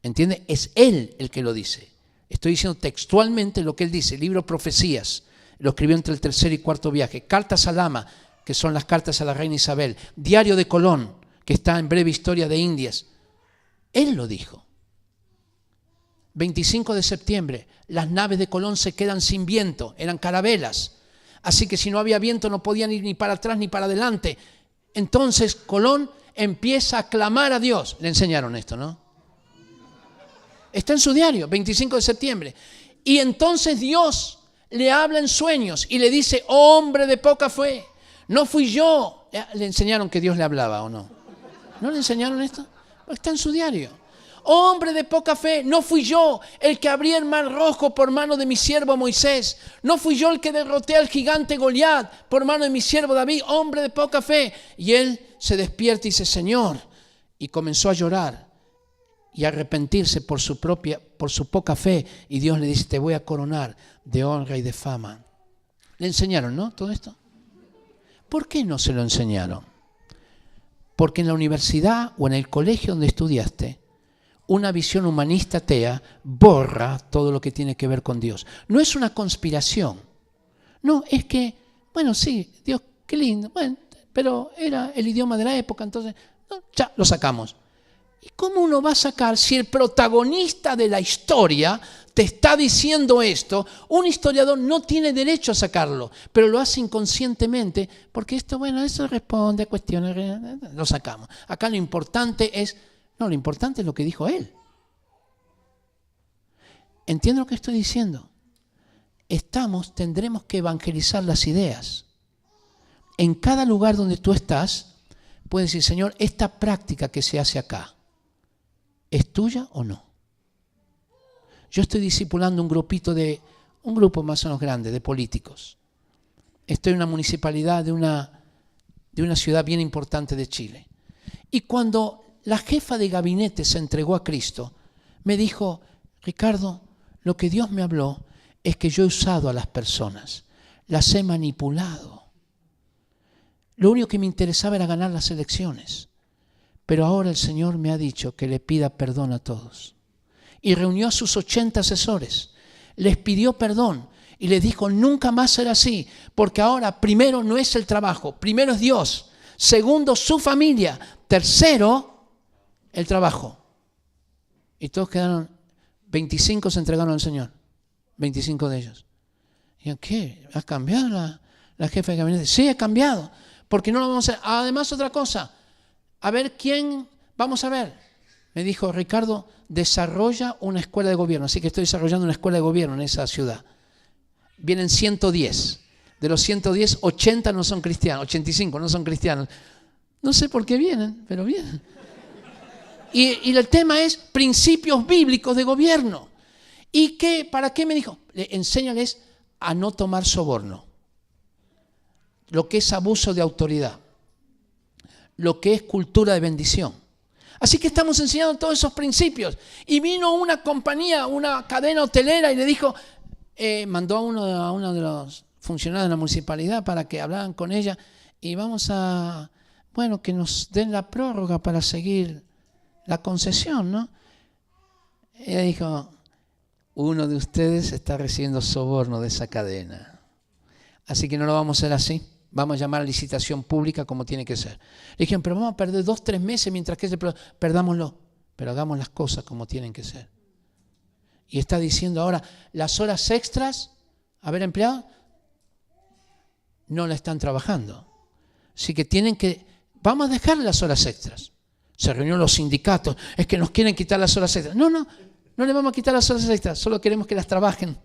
¿Entiende? Es él el que lo dice. Estoy diciendo textualmente lo que él dice. Libro Profecías, lo escribió entre el tercer y cuarto viaje. Cartas al Ama, que son las cartas a la reina Isabel. Diario de Colón, que está en Breve Historia de Indias. Él lo dijo. 25 de septiembre, las naves de Colón se quedan sin viento, eran carabelas. Así que si no había viento no podían ir ni para atrás ni para adelante. Entonces Colón empieza a clamar a Dios. Le enseñaron esto, ¿no? Está en su diario, 25 de septiembre. Y entonces Dios le habla en sueños y le dice, oh, hombre de poca fe, no fui yo. ¿Le enseñaron que Dios le hablaba o no? ¿No le enseñaron esto? Está en su diario. Oh, hombre de poca fe, no fui yo el que abrí el mar rojo por mano de mi siervo Moisés. No fui yo el que derroté al gigante Goliat por mano de mi siervo David. Hombre de poca fe. Y él se despierta y dice, Señor. Y comenzó a llorar y a arrepentirse por su poca fe. Y Dios le dice, te voy a coronar de honra y de fama. Le enseñaron, ¿no? Todo esto. ¿Por qué no se lo enseñaron? Porque en la universidad o en el colegio donde estudiaste, una visión humanista atea borra todo lo que tiene que ver con Dios. No es una conspiración. No, es que, bueno, sí, Dios, qué lindo, bueno, pero era el idioma de la época, entonces, no, ya lo sacamos. ¿Y cómo uno va a sacar si el protagonista de la historia te está diciendo esto? Un historiador no tiene derecho a sacarlo, pero lo hace inconscientemente, porque esto, bueno, eso responde a cuestiones, lo sacamos. Acá lo importante es... No, lo importante es lo que dijo él. ¿Entienden lo que estoy diciendo? Tendremos que evangelizar las ideas. en cada lugar donde tú estás, puedes decir, Señor, esta práctica que se hace acá, ¿es tuya o no? Yo estoy discipulando un grupo más o menos grande de políticos. Estoy en una municipalidad de una ciudad bien importante de Chile. Y cuando la jefa de gabinete se entregó a Cristo, me dijo, Ricardo, lo que Dios me habló es que yo he usado a las personas, las he manipulado. Lo único que me interesaba era ganar las elecciones. Pero ahora el Señor me ha dicho que le pida perdón a todos. Y reunió a sus 80 asesores, les pidió perdón y les dijo, nunca más será así, porque ahora primero no es el trabajo, primero es Dios, segundo su familia, tercero el trabajo. Y todos quedaron, 25 se entregaron al Señor, 25 de ellos. Y ¿qué? ¿Ha cambiado la jefa de gabinete? Sí, ha cambiado, porque no lo vamos a hacer. Además, otra cosa, a ver quién, vamos a ver. Me dijo, Ricardo, desarrolla una escuela de gobierno. Así que estoy desarrollando una escuela de gobierno en esa ciudad. Vienen 110. De los 110, 80 no son cristianos, 85 no son cristianos. No sé por qué vienen, pero vienen. Y el tema es principios bíblicos de gobierno. ¿Y qué? ¿Para qué me dijo? Enséñales a no tomar soborno. Lo que es abuso de autoridad. Lo que es cultura de bendición. Así que estamos enseñando todos esos principios. Y vino una compañía, una cadena hotelera y le dijo, mandó a uno de los funcionarios de la municipalidad para que hablaran con ella y vamos a, que nos den la prórroga para seguir la concesión, ¿no? Ella dijo, uno de ustedes está recibiendo soborno de esa cadena. Así que no lo vamos a hacer así. Vamos a llamar a licitación pública como tiene que ser. Le dijeron, pero vamos a perder 2-3 meses mientras que perdámoslo. Pero hagamos las cosas como tienen que ser. Y está diciendo ahora, las horas extras, a ver, empleados, no la están trabajando. Así que vamos a dejar las horas extras. Se reunieron los sindicatos, es que nos quieren quitar las horas extras. No le vamos a quitar las horas extras, solo queremos que las trabajen.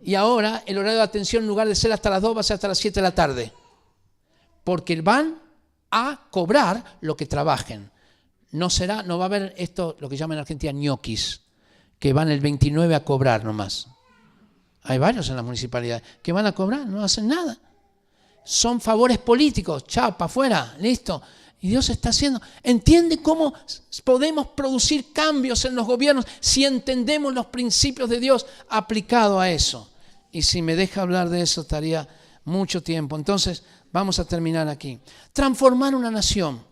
Y ahora el horario de atención en lugar de ser hasta las 2 va a ser hasta las 7 de la tarde. Porque van a cobrar lo que trabajen. No va a haber esto, lo que llaman en Argentina ñoquis, que van el 29 a cobrar nomás. Hay varios en las municipalidades que van a cobrar, no hacen nada. Son favores políticos, chao, para afuera, listo. Y Dios está haciendo. ¿Entiende cómo podemos producir cambios en los gobiernos si entendemos los principios de Dios aplicados a eso? Y si me deja hablar de eso, estaría mucho tiempo. Entonces, vamos a terminar aquí. Transformar una nación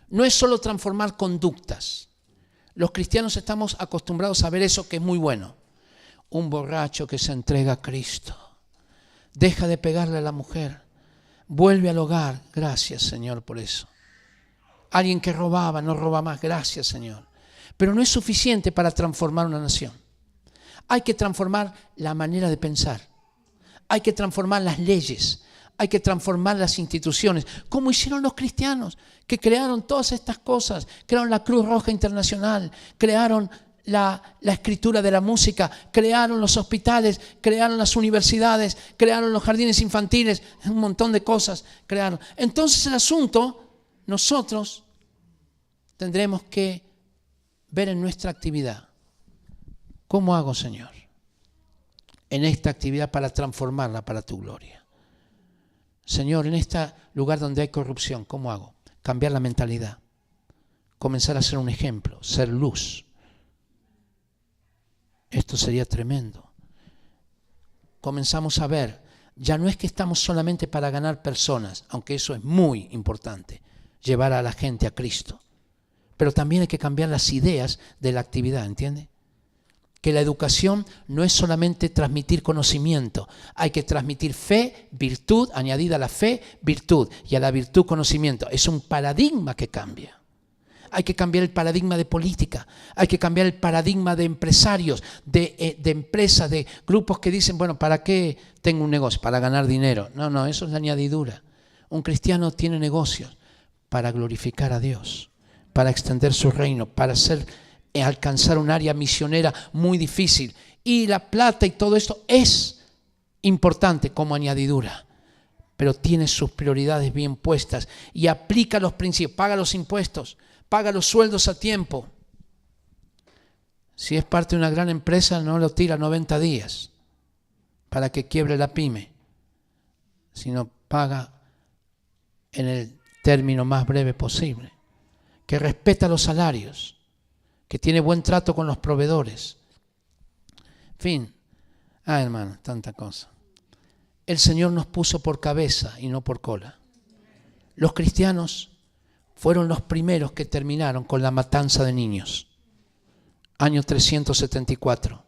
no es solo transformar conductas. Los cristianos estamos acostumbrados a ver eso que es muy bueno. Un borracho que se entrega a Cristo. Deja de pegarle a la mujer. Vuelve al hogar. Gracias, Señor, por eso. Alguien que robaba, no roba más. Gracias, Señor. Pero no es suficiente para transformar una nación. Hay que transformar la manera de pensar. Hay que transformar las leyes. Hay que transformar las instituciones. Como hicieron los cristianos, que crearon todas estas cosas. Crearon la Cruz Roja Internacional. Crearon la escritura de la música. Crearon los hospitales. Crearon las universidades. Crearon los jardines infantiles. Un montón de cosas crearon. Entonces el asunto, nosotros tendremos que ver en nuestra actividad. ¿Cómo hago, Señor, en esta actividad para transformarla para tu gloria? Señor, en este lugar donde hay corrupción, ¿cómo hago? Cambiar la mentalidad, comenzar a ser un ejemplo, ser luz. Esto sería tremendo. Comenzamos a ver, ya no es que estamos solamente para ganar personas, aunque eso es muy importante, llevar a la gente a Cristo. Pero también hay que cambiar las ideas de la actividad, ¿entiende? Que la educación no es solamente transmitir conocimiento, hay que transmitir fe, virtud, añadida a la fe, virtud, y a la virtud conocimiento. Es un paradigma que cambia. Hay que cambiar el paradigma de política, hay que cambiar el paradigma de empresarios, de empresas, de grupos que dicen, bueno, ¿para qué tengo un negocio? Para ganar dinero. No, eso es la añadidura. Un cristiano tiene negocios para glorificar a Dios, para extender su reino, para alcanzar un área misionera muy difícil. Y la plata y todo esto es importante como añadidura. pero tiene sus prioridades bien puestas y aplica los principios, paga los impuestos, paga los sueldos a tiempo. Si es parte de una gran empresa, no lo tira 90 días para que quiebre la pyme, sino paga en el término más breve posible, que respeta los salarios, que tiene buen trato con los proveedores. En fin, hermano, tanta cosa. El Señor nos puso por cabeza y no por cola. Los cristianos fueron los primeros que terminaron con la matanza de niños. Año 374.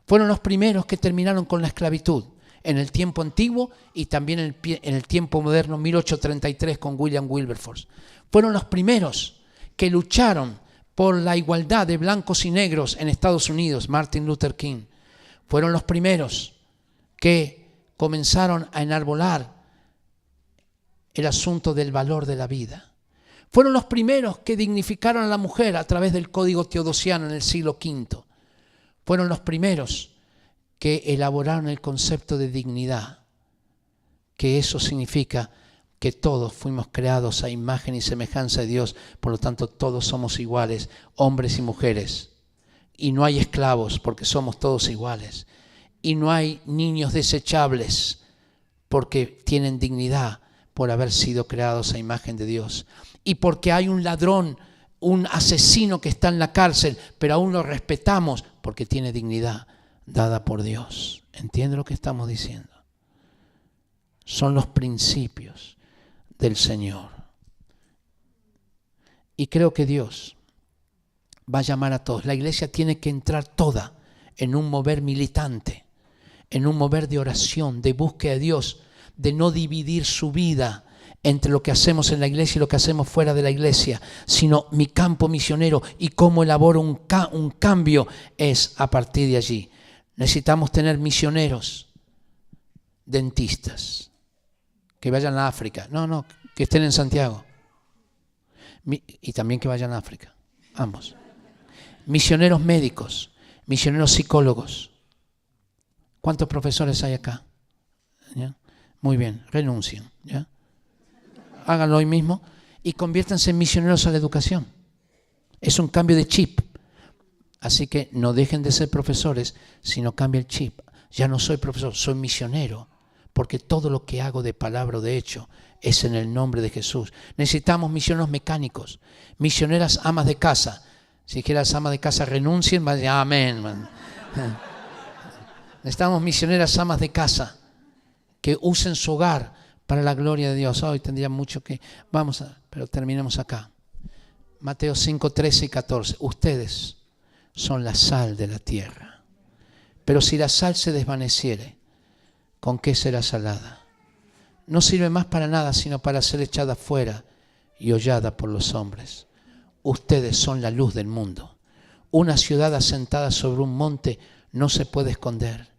Fueron los primeros que terminaron con la esclavitud en el tiempo antiguo y también en el tiempo moderno, 1833, con William Wilberforce. Fueron los primeros que lucharon por la igualdad de blancos y negros en Estados Unidos, Martin Luther King. Fueron los primeros que comenzaron a enarbolar el asunto del valor de la vida. Fueron los primeros que dignificaron a la mujer a través del Código Teodosiano en el siglo V. Fueron los primeros que elaboraron el concepto de dignidad, que eso significa que todos fuimos creados a imagen y semejanza de Dios, por lo tanto todos somos iguales, hombres y mujeres. Y no hay esclavos porque somos todos iguales. Y no hay niños desechables porque tienen dignidad por haber sido creados a imagen de Dios. Y porque hay un ladrón, un asesino que está en la cárcel, pero aún lo respetamos porque tiene dignidad dada por Dios. ¿Entiende lo que estamos diciendo? Son los principios del Señor. Y creo que Dios va a llamar a todos. La iglesia tiene que entrar toda en un mover militante, en un mover de oración, de búsqueda de Dios, de no dividir su vida entre lo que hacemos en la iglesia y lo que hacemos fuera de la iglesia, sino mi campo misionero y cómo elaboro un cambio es a partir de allí. Necesitamos tener misioneros, dentistas, que vayan a África. No, que estén en Santiago. Y también que vayan a África, ambos. Misioneros médicos, misioneros psicólogos. ¿Cuántos profesores hay acá? ¿Ya? Muy bien, renuncien, ¿ya? Háganlo hoy mismo y conviértanse en misioneros a la educación. Es un cambio de chip. Así que no dejen de ser profesores, sino cambia el chip. Ya no soy profesor, soy misionero, porque todo lo que hago de palabra o de hecho es en el nombre de Jesús. Necesitamos misioneros mecánicos, misioneras amas de casa. Si quieren las amas de casa renuncien, van a decir amén. Necesitamos misioneras amas de casa que usen su hogar para la gloria de Dios. Hoy tendría mucho que... pero terminemos acá. Mateo 5, 13 y 14. Ustedes son la sal de la tierra. Pero si la sal se desvaneciere, ¿con qué será salada? No sirve más para nada, sino para ser echada fuera y hollada por los hombres. Ustedes son la luz del mundo. Una ciudad asentada sobre un monte no se puede esconder,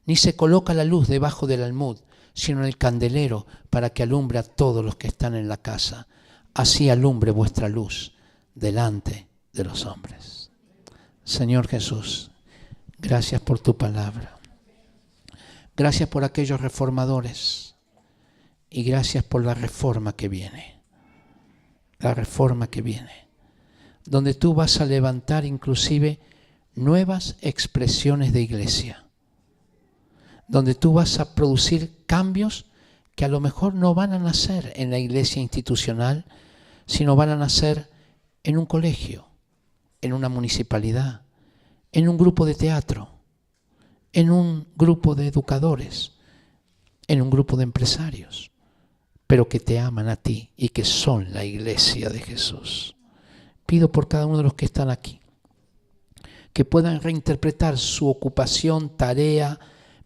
ni se coloca la luz debajo del almud, sino en el candelero para que alumbre a todos los que están en la casa. Así alumbre vuestra luz delante de los hombres. Señor Jesús, gracias por tu palabra. Gracias por aquellos reformadores y gracias por la reforma que viene. La reforma que viene, donde tú vas a levantar inclusive nuevas expresiones de iglesia, donde tú vas a producir cambios que a lo mejor no van a nacer en la iglesia institucional, sino van a nacer en un colegio, en una municipalidad, en un grupo de teatro, en un grupo de educadores, en un grupo de empresarios, pero que te aman a ti y que son la iglesia de Jesús. Pido por cada uno de los que están aquí, que puedan reinterpretar su ocupación, tarea,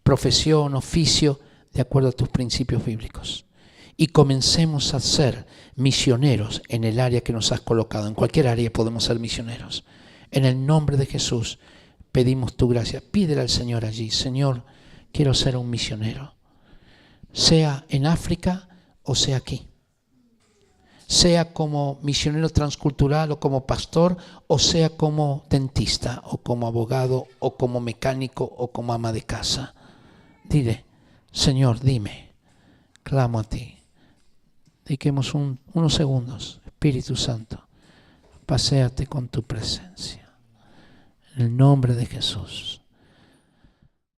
profesión, oficio, de acuerdo a tus principios bíblicos. Y comencemos a ser misioneros en el área que nos has colocado. En cualquier área podemos ser misioneros. En el nombre de Jesús pedimos tu gracia. Pídele al Señor allí: Señor, quiero ser un misionero. Sea en África o sea aquí. Sea como misionero transcultural o como pastor, o sea como dentista o como abogado o como mecánico o como ama de casa. Dile: Señor, dime clamo a ti. Dediquemos unos segundos. Espíritu Santo, paséate con tu presencia. En el nombre de Jesús.